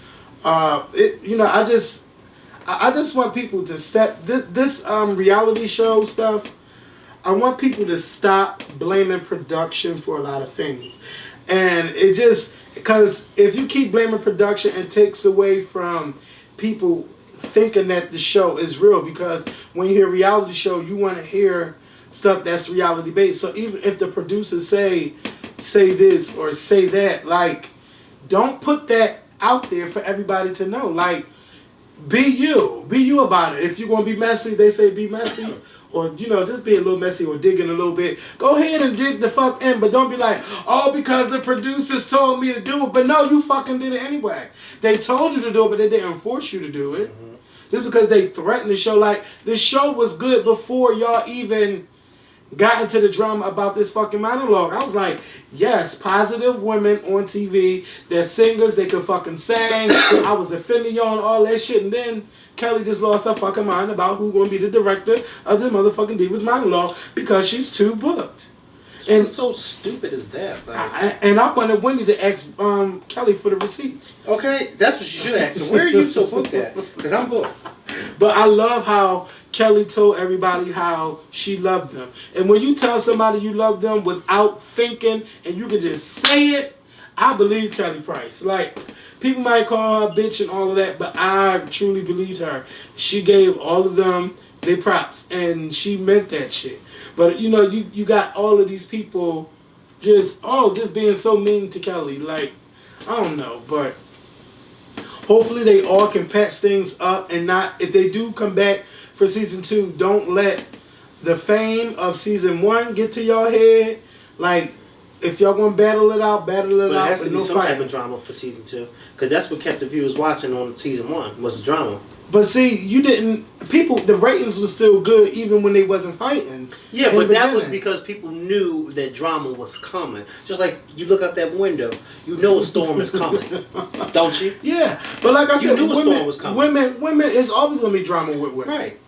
I just want people to step this reality show stuff. I want people to stop blaming production for a lot of things, and it just because if you keep blaming production, it takes away from people thinking that the show is real. Because when you hear reality show, you want to hear stuff that's reality based. So even if the producers say this or say that, like, don't put that out there for everybody to know. Like, be you about it. If you're gonna be messy, they say be messy, or just be a little messy or dig in a little bit. Go ahead and dig the fuck in, but don't be like, oh, because the producers told me to do it. But no, you fucking did it anyway. They told you to do it, but they didn't force you to do it. Mm-hmm. This is because they threatened the show. Like, the show was good before y'all even got into the drama about this fucking monologue. I was like, yes, positive women on TV. They're singers. They can fucking sing. I was defending y'all and all that shit. And then Kelly just lost her fucking mind about who's going to be the director of the motherfucking Divas monologue because she's too booked. And so stupid is that? Like, I wanted Wendy to ask Kelly for the receipts. Okay, that's what she should ask. So where are you so booked at? Because I'm booked. But I love how Kelly told everybody how she loved them. And when you tell somebody you love them without thinking and you can just say it, I believe Kelly Price. Like, people might call her a bitch and all of that, but I truly believe her. She gave all of them their props, and she meant that shit. But you got all of these people just being so mean to Kelly. Like, I don't know, but hopefully they all can patch things up and not, if they do come back for season 2, don't let the fame of season 1 get to y'all head. Like, if y'all gonna battle it out. But it has to be some type of drama for season 2, because that's what kept the viewers watching on season 1 was the drama. But see, the ratings was still good even when they wasn't fighting. Yeah, but that was because people knew that drama was coming. Just like you look out that window, you know a storm is coming, don't you? Yeah, but like I said, you knew a storm was coming. Women, it's always gonna be drama with women. Right.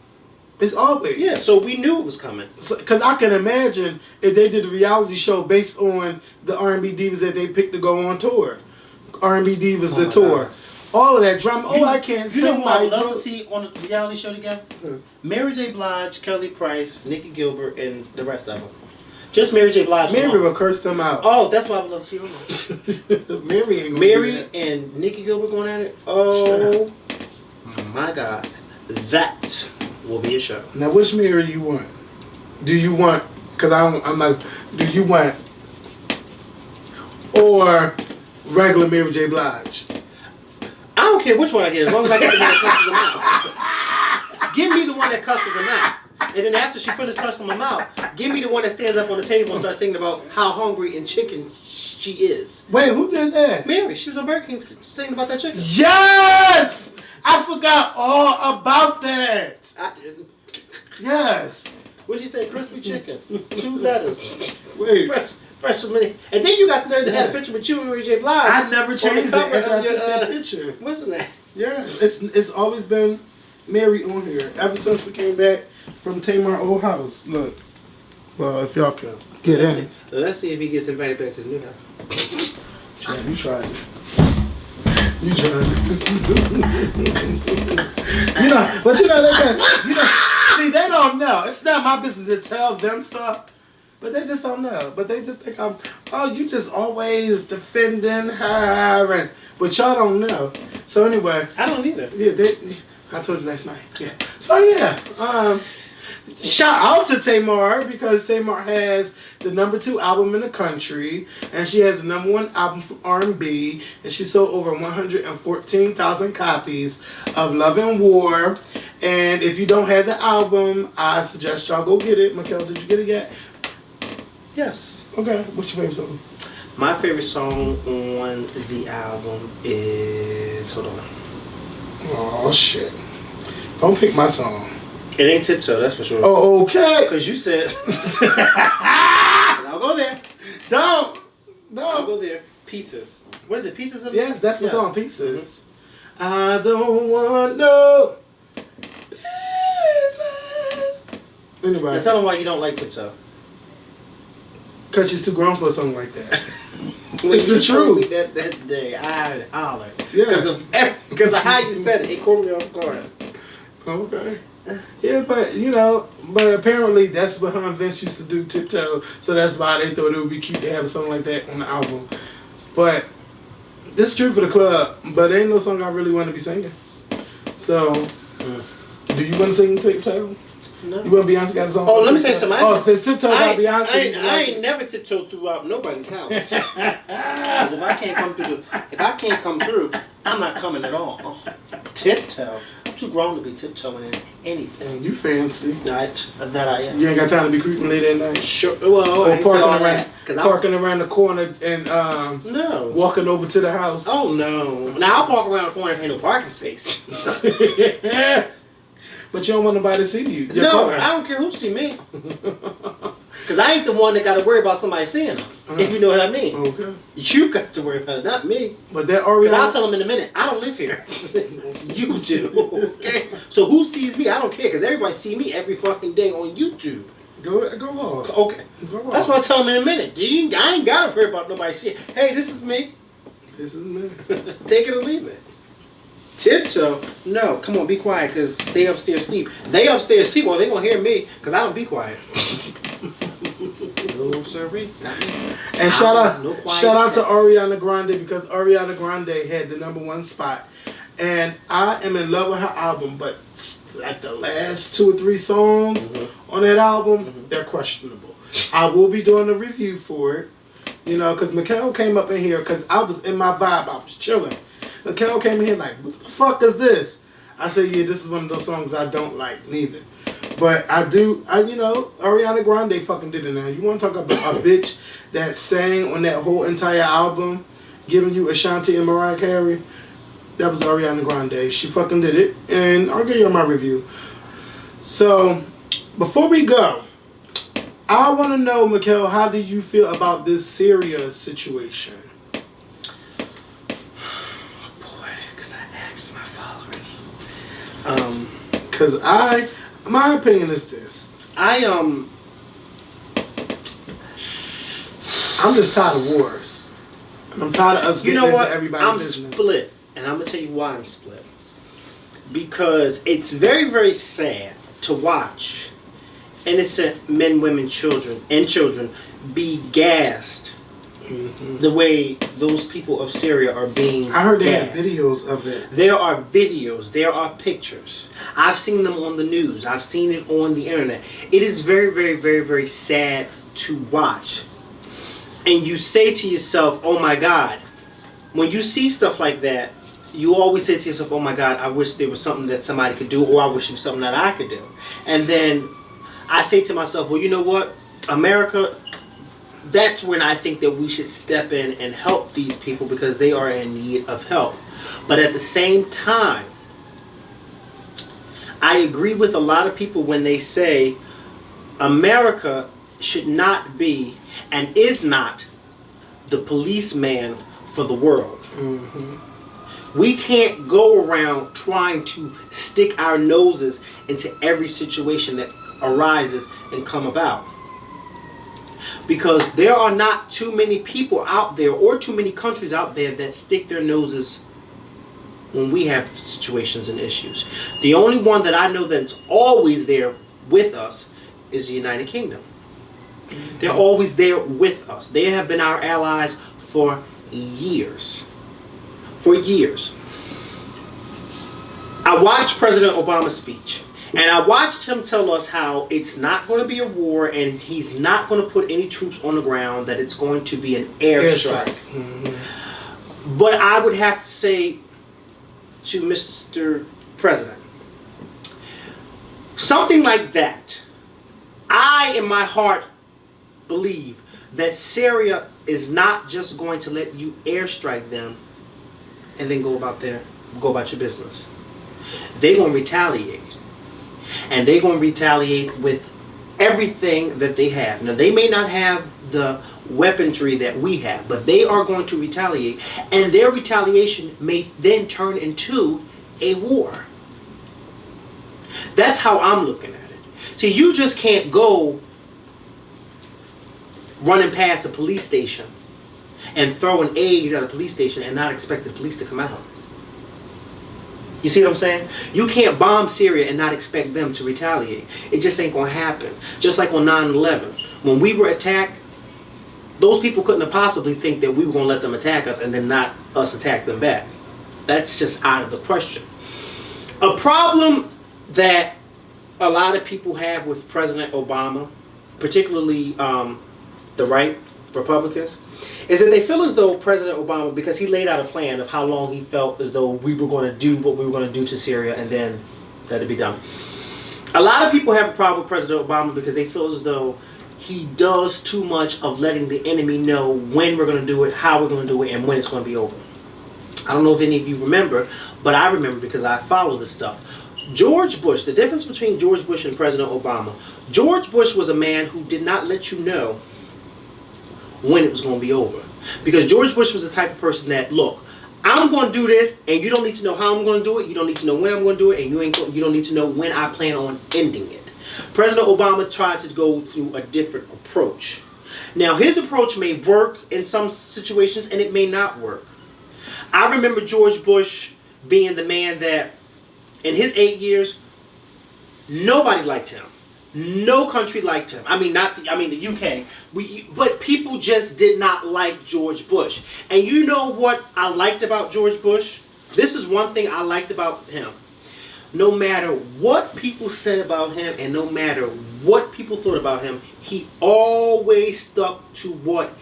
It's always. Yeah, so we knew it was coming. Because I can imagine if they did a reality show based on the R&B Divas that they picked to go on tour. R&B Divas, the tour. God. All of that drama. I can't sing. You know what I would love to see on a reality show together? Mary J. Blige, Kelly Price, Nikki Gilbert, and the rest of them. Just Mary J. Blige. Mary will curse them out. Oh, that's why I would love to see them. Mary ain't gonna Mary and Nikki Gilbert going at it? Oh, my God. That will be a show. Now, which Mary you want? Do you want, because I'm like, do you want, or regular Mary J. Blige? I don't care which one I get, as long as I get the one that cusses them out. Give me the one that cusses them out. And then after she finishes cussing them out, give me the one that stands up on the table and starts singing about how hungry and chicken she is. Wait, who did that? Mary. She was on Burger King singing about that chicken. Yes! I forgot all about that. I didn't. Yes. What she say? Crispy chicken. 2 letters. Wait. Fresh from me. And then you got the nerve to have a picture with you and Mary J. Blige. I never changed it after I took that picture. What's the name? Yeah, it's always been Mary on here ever since we came back from Tamar old house. Look, well, if y'all can get in. Let's see if he gets invited back to the new house. Chad, you tried it. You tried it. But see, they don't know. It's not my business to tell them stuff. But they just don't know. But they just think you just always defending her. But y'all don't know. So anyway. I don't either. Yeah, I told you last night. Yeah. So yeah. Shout out to Tamar, because Tamar has the #2 album in the country, and she has the #1 album from R&B, and she sold over 114,000 copies of Love and War. And if you don't have the album, I suggest y'all go get it. Michel'le, did you get it yet? Yes. Okay. What's your favorite song? My favorite song on the album is... Hold on. Oh, shit. Don't pick my song. It ain't Tiptoe, that's for sure. Oh, okay. Because you said... I'll go there. Don't. I'll go there. Pieces. What is it? Pieces of... Yes, that's the song. Pieces. Mm-hmm. I don't want no pieces. Anyway. Now tell them why you don't like Tiptoe. Because she's too grown for a song like that. When It's the you told me truth. that day, I hollered. Yeah. Because of how you said it, it caught me off guard. Okay. Yeah, but apparently that's what her and Vince used to do, Tiptoe. So that's why they thought it would be cute to have something like that on the album. But this is true for the club, but there ain't no song I really want to be singing. So, do you want to sing Tiptoe? No. You want Beyonce got a song? Oh, let me say something. Oh, if it's Tiptoe by Beyonce. I ain't never tiptoed throughout nobody's house. Because if I can't come through, I'm not coming at all. Tiptoe. I'm too grown to be tiptoeing in anything. You fancy. That I am. You ain't got time to be creeping late at night? Sure. Well, Or I ain't said all that. parking around the corner and No. walking over to the house. Oh, no. Now, I'll park around the corner if ain't no parking space. But you don't want nobody to see you. Your No, car. I don't care who see me. Because I ain't the one that got to worry about somebody seeing them. If you know what I mean. Okay. You got to worry about it, not me. But that Because Ariana. I'll tell them in a minute, I don't live here. You do. Okay? So who sees me? I don't care. Because everybody see me every fucking day on YouTube. Go off. Okay. Go off. That's what I tell them in a minute. I ain't got to worry about nobody seeing. Hey, this is me. This is me. Take it or leave it. Tiptoe? No, come on, be quiet, because they upstairs sleep. They upstairs sleep, well, they gonna hear me, because I don't be quiet. No, sirree. And shout out to sex. Ariana Grande, because Ariana Grande had the #1 spot. And I am in love with her album, but like the last 2 or 3 songs on that album, they're questionable. I will be doing a review for it, because Michel'le came up in here, because I was in my vibe, I was chilling. Michel'le came in here like, what the fuck is this? I said, yeah, this is one of those songs I don't like neither. But Ariana Grande fucking did it now. You want to talk about a bitch that sang on that whole entire album, giving you Ashanti and Mariah Carey? That was Ariana Grande. She fucking did it. And I'll give you my review. So, before we go, I want to know, Michel'le, how do you feel about this Syria situation? Because my opinion is this. I'm just tired of wars. And I'm tired of us getting into everybody's business. I'm split. And I'm going to tell you why I'm split. Because it's very, very sad to watch innocent men, women, children be gassed the way those people of Syria are being I heard they gassed. had videos of it. There are videos. There are pictures. I've seen them on the news. I've seen it on the internet. It is very, very, very, very sad to watch. And you say to yourself, oh my God. When you see stuff like that, you always say to yourself, oh my God, I wish there was something that somebody could do, or I wish there was something that I could do. And then I say to myself, well, you know what? America, that's when I think that we should step in and help these people because they are in need of help. But at the same time, I agree with a lot of people when they say America should not be and is not the policeman for the world. Mm-hmm. We can't go around trying to stick our noses into every situation that arises and come about. Because there are not too many people out there or too many countries out there that stick their noses when we have situations and issues. The only one that I know that's always there with us is the United Kingdom. They're always there with us. They have been our allies for years. For years. I watched President Obama's speech. And I watched him tell us how it's not going to be a war and he's not going to put any troops on the ground, that it's going to be an airstrike. Mm-hmm. But I would have to say to Mr. President, something like that, I in my heart believe that Syria is not just going to let you airstrike them and then go about your business. They're going to retaliate. And they're going to retaliate with everything that they have. Now, they may not have the weaponry that we have, but they are going to retaliate. And their retaliation may then turn into a war. That's how I'm looking at it. See, you just can't go running past a police station and throwing eggs at a police station and not expect the police to come out. You see what I'm saying? You can't bomb Syria and not expect them to retaliate. It just ain't going to happen. Just like on 9/11. When we were attacked, those people couldn't have possibly think that we were going to let them attack us and then not us attack them back. That's just out of the question. A problem that a lot of people have with President Obama, particularly the right Republicans, is that they feel as though President Obama, because he laid out a plan of how long he felt as though we were going to do what we were going to do to Syria and then let it be done. A lot of people have a problem with President Obama because they feel as though he does too much of letting the enemy know when we're going to do it, how we're going to do it, and when it's going to be over. I don't know if any of you remember, but I remember because I follow this stuff. George Bush, the difference between George Bush and President Obama. George Bush was a man who did not let you know when it was going to be over. Because George Bush was the type of person that, look, I'm going to do this, and you don't need to know how I'm going to do it. You don't need to know when I'm going to do it, and you don't need to know when I plan on ending it. President Obama tries to go through a different approach. Now, his approach may work in some situations, and it may not work. I remember George Bush being the man that, in his 8 years, nobody liked him. No country liked him. I mean, the UK. But people just did not like George Bush. And you know what I liked about George Bush? This is one thing I liked about him. No matter what people said about him and no matter what people thought about him, he always stuck to what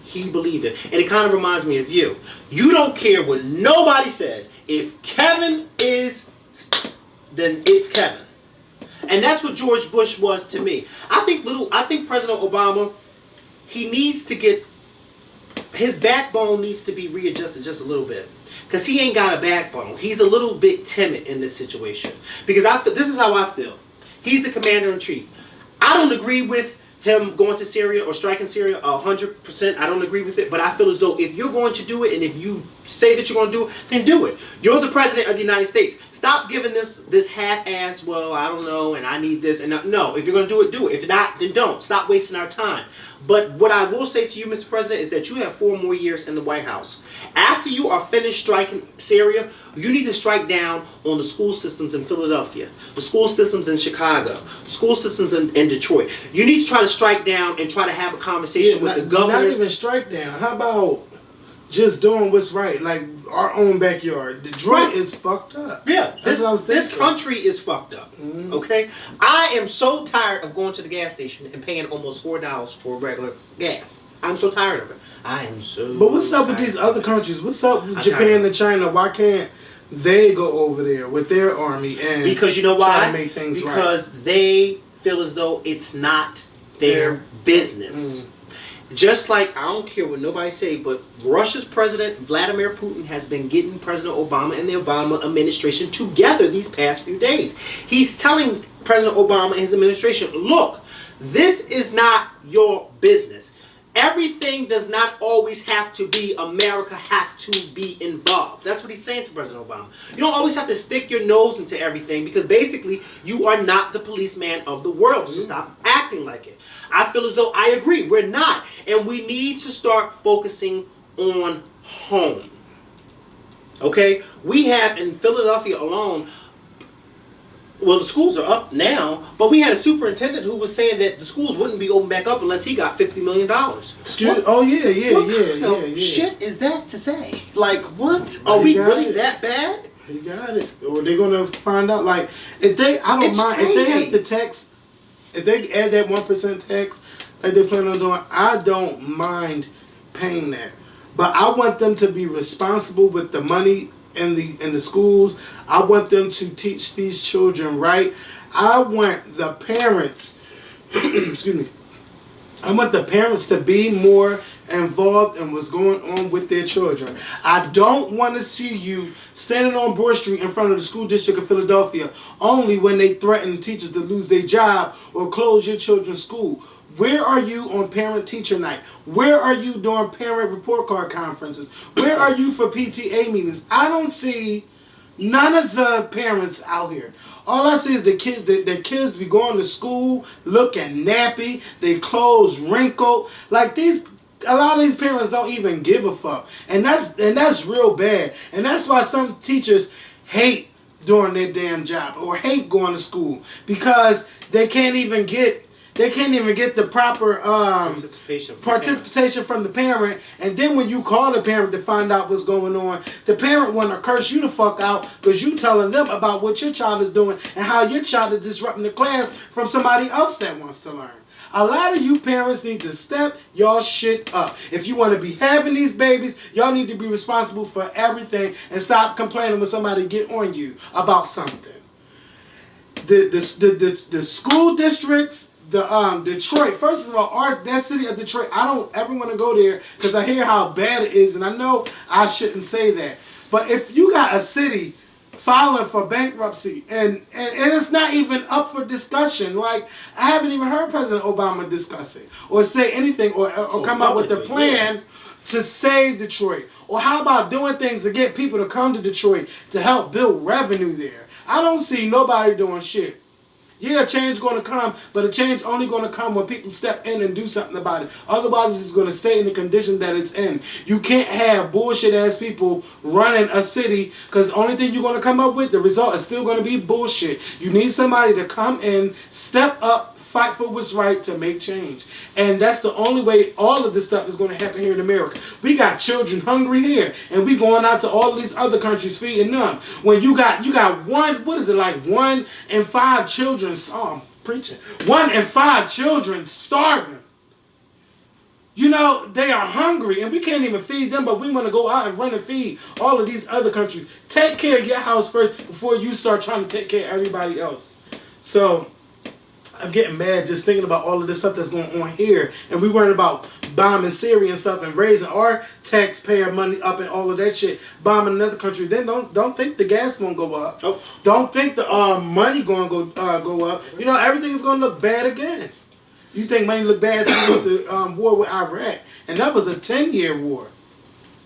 he believed in. And it kind of reminds me of you. You don't care what nobody says. If Kevin is, then it's Kevin. And that's what George Bush was to me. I think President Obama, he needs to get, his backbone needs to be readjusted just a little bit. Because he ain't got a backbone. He's a little bit timid in this situation. Because this is how I feel. He's the commander-in-chief. I don't agree with him going to Syria or striking Syria 100%. I don't agree with it. But I feel as though if you're going to do it and if you say that you're going to do it, then do it. You're the president of the United States. Stop giving this half-ass, well, I don't know, and I need this. And no, if you're going to do it, do it. If not, then don't. Stop wasting our time. But what I will say to you, Mr. President, is that you have 4 more years in the White House. After you are finished striking Syria, you need to strike down on the school systems in Philadelphia, the school systems in Chicago, the school systems in Detroit. You need to try to strike down and try to have a conversation with the governors. Not even strike down. How about just doing what's right, like our own backyard? Detroit is fucked up. Yeah, this country is fucked up. Mm-hmm. Okay, I am so tired of going to the gas station and paying almost $4 for regular gas. I'm so tired of it. I am so. But what's up with these other countries? What's up with Japan and China? Why can't they go over there with their army and because you know why? Try to make things because they feel as though it's not their business. Mm. Just like, I don't care what nobody say, but Russia's president, Vladimir Putin, has been getting President Obama and the Obama administration together these past few days. He's telling President Obama and his administration, look, this is not your business. Everything does not always have to be America has to be involved. That's what he's saying to President Obama. You don't always have to stick your nose into everything because basically you are not the policeman of the world. So stop acting like it. I feel as though I agree. We're not. And we need to start focusing on home. Okay? We have in Philadelphia alone, well, the schools are up now, but we had a superintendent who was saying that the schools wouldn't be open back up unless he got $50 million. Excuse? Oh, yeah. Shit is that to say? Like, what? Are we really that bad? He got it. Or they're going to find out, like, if they, I don't mind, crazy. if they have the tax, if they add that 1% tax like they plan on doing, I don't mind paying that. But I want them to be responsible with the money in the schools. I want them to teach these children right. I want the parents, excuse me, I want the parents to be more involved in what's going on with their children. I don't want to see you standing on Broad Street in front of the school district of Philadelphia only when they threaten teachers to lose their job or close your children's school. Where are you on parent-teacher night? Where are you during parent report card conferences? Where are you for PTA meetings? I don't see none of the parents out here. All I see is the kids be going to school looking nappy, their clothes wrinkled. Like these A lot of these parents don't even give a fuck, and that's real bad. And that's why some teachers hate doing their damn job or hate going to school because they can't even get the proper participation from the parent. And then when you call the parent to find out what's going on, the parent want to curse you the fuck out because you telling them about what your child is doing and how your child is disrupting the class from somebody else that wants to learn. A lot of you parents need to step y'all shit up. If you want to be having these babies, y'all need to be responsible for everything and stop complaining when somebody get on you about something. The school districts, Detroit. First of all, that city of Detroit, I don't ever want to go there because I hear how bad it is, and I know I shouldn't say that. But if you got a city filing for bankruptcy and it's not even up for discussion, like I haven't even heard President Obama discuss it or say anything or come up with a plan to save Detroit. Or how about doing things to get people to come to Detroit to help build revenue there? I don't see nobody doing shit. Yeah, change going to come, but a change only going to come when people step in and do something about it. Otherwise, it's going to stay in the condition that it's in. You can't have bullshit-ass people running a city because the only thing you're going to come up with, the result is still going to be bullshit. You need somebody to come in, step up, fight for what's right to make change. And that's the only way all of this stuff is going to happen here in America. We got children hungry here, and we going out to all of these other countries feeding them. When you got 1 in 5 children, I'm preaching, 1 in 5 children starving. You know, they are hungry, and we can't even feed them, but we want to go out and run and feed all of these other countries. Take care of your house first before you start trying to take care of everybody else. So I'm getting mad just thinking about all of this stuff that's going on here. And we worrying about bombing Syria and stuff and raising our taxpayer money up and all of that shit. Bombing another country. Then don't think the gas won't go up. Oh. Don't think the money going to go up. You know, everything's going to look bad again. You think money look bad with the war with Iraq. And that was a 10-year war.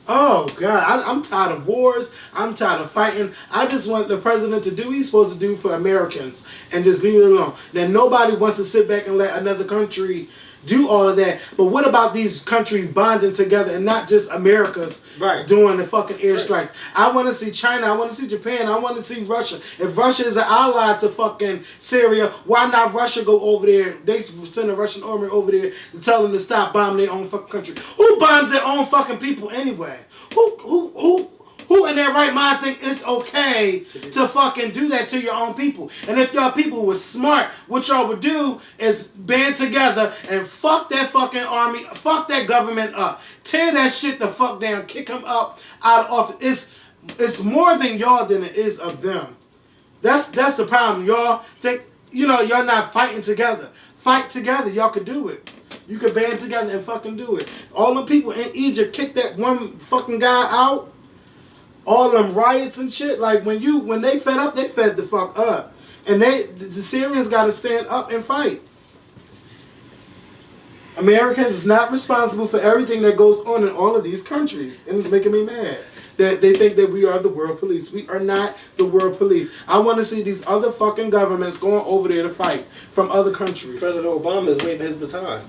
Oh, God. I'm tired of wars. I'm tired of fighting. I just want the president to do what he's supposed to do for Americans and just leave it alone. Then nobody wants to sit back and let another country do all of that. But what about these countries bonding together and not just America's doing the fucking airstrikes? I want to see China. I want to see Japan. I want to see Russia. If Russia is an ally to fucking Syria, why not Russia go over there? They send a Russian army over there to tell them to stop bombing their own fucking country. Who bombs their own fucking people anyway? Who in their right mind think it's okay to fucking do that to your own people? And if y'all people was smart, what y'all would do is band together and fuck that fucking army, fuck that government up. Tear that shit the fuck down, kick them up out of office. It's more than y'all than it is of them. That's the problem. Y'all think, you know, y'all not fighting together. Fight together. Y'all could do it. You could band together and fucking do it. All the people in Egypt kicked that one fucking guy out. All them riots and shit, like when they fed up, they fed the fuck up. And the Syrians got to stand up and fight. Americans is not responsible for everything that goes on in all of these countries. And it's making me mad that they think that we are the world police. We are not the world police. I want to see these other fucking governments going over there to fight from other countries. President Obama is waving his baton.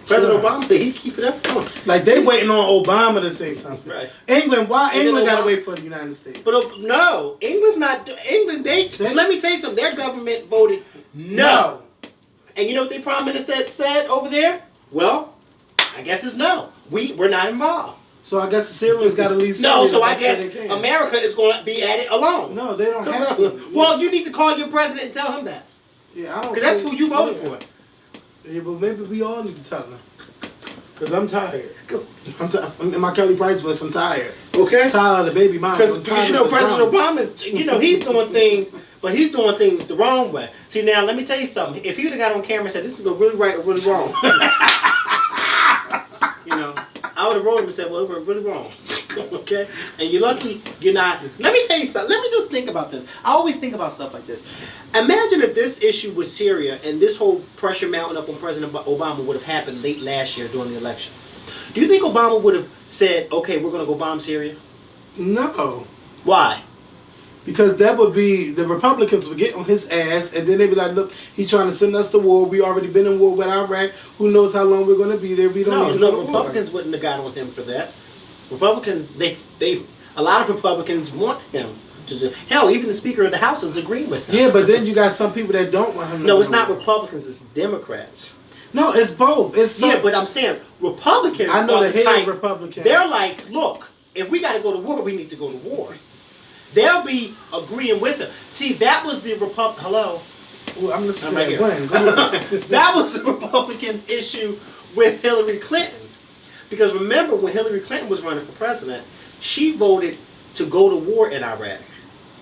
President Obama, he keep it up on. Like they waiting on Obama to say something. Right. England, why England got to wait for the United States? But no, England's not. England, let me tell you something. Their government voted no. And you know what their prime minister said over there? Well, I guess it's no. We're not involved. So I guess the Syrians got to leave. No, so I guess America is going to be at it alone. No, they don't have to. Well, you need to call your president and tell him that. Yeah, I don't. Because that's who you voted for. Yeah, but maybe we all need to tell them. Because I'm tired. In my Kelly Price voice, I'm tired. Okay. I'm tired of the baby mama. Because you know, President Obama's, you know, he's doing things, but he's doing things the wrong way. See, now, let me tell you something. If he would have got on camera and said, this is going really right or really wrong. You know, I would have wrote him and said, well, it went really wrong. Okay? And you're lucky you're not. Let me tell you something. Let me just think about this. I always think about stuff like this. Imagine if this issue with Syria and this whole pressure mounting up on President Obama would have happened late last year during the election. Do you think Obama would have said, okay, we're going to go bomb Syria? No. Why? Because that would be, the Republicans would get on his ass, and then they'd be like, look, he's trying to send us to war. We already been in war with Iraq. Who knows how long we're going to be there? We don't need to go to war. Republicans wouldn't have got on him for that. Republicans, a lot of Republicans want him to do. Hell, even the Speaker of the House has agreed with him. Yeah, but then you got some people that don't want him to No, go it's to not war. Republicans, it's Democrats. No, it's both. It's Yeah, but I'm saying Republicans I know are the the head type, Republican. they're like, look, if we got to go to war, we need to go to war. They'll be agreeing with him. See, that was the Hello? Well, I'm listening to right that. here. Glenn, go ahead. That was the Republicans' issue with Hillary Clinton. Because remember, when Hillary Clinton was running for president, she voted to go to war in Iraq.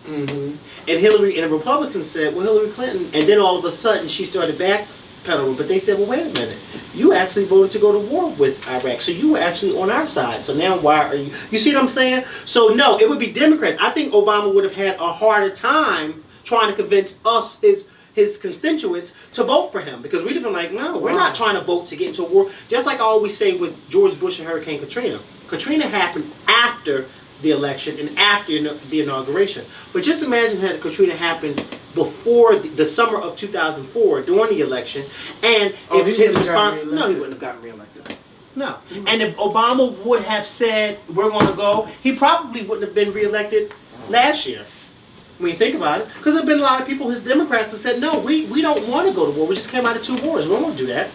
Mm-hmm. And the Republicans said, well, Hillary Clinton, and then all of a sudden she started backpedaling. But they said, well, wait a minute. You actually voted to go to war with Iraq. So you were actually on our side. So now why are you? You see what I'm saying? So no, it would be Democrats. I think Obama would have had a harder time trying to convince us, his constituents, to vote for him. Because we'd have been like, no, we're not trying to vote to get into a war. Just like I always say with George Bush and Hurricane Katrina. Katrina happened after the election and after the inauguration. But just imagine had Katrina happened before the summer of 2004 during the election, and if his response, no, he wouldn't have gotten reelected. No. And if Obama would have said, we're going to go, he probably wouldn't have been reelected last year. When you think about it. Because there have been a lot of people, his Democrats, that said, no, we don't want to go to war. We just came out of 2 wars. We don't want to do that.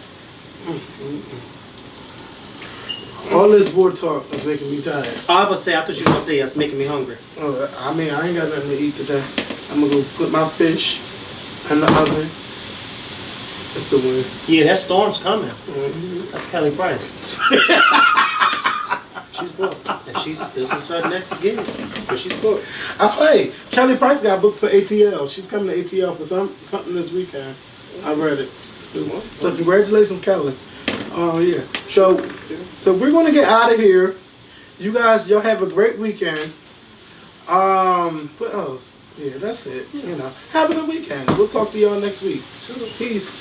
All this war talk is making me tired. I was about to say, I thought you were going to say it's making me hungry. Oh, I mean, I ain't got nothing to eat today. I'm going to go put my fish in the oven. It's the win. Yeah, that storm's coming. Mm-hmm. That's Kelly Price. She's booked. And this is her next gig. But she's booked. Hey, Kelly Price got booked for ATL. She's coming to ATL for something this weekend. I read it. So congratulations, Kelly. Oh, yeah. So we're going to get out of here. You guys, y'all have a great weekend. What else? Yeah, that's it. You know, have a good weekend. We'll talk to y'all next week. Peace.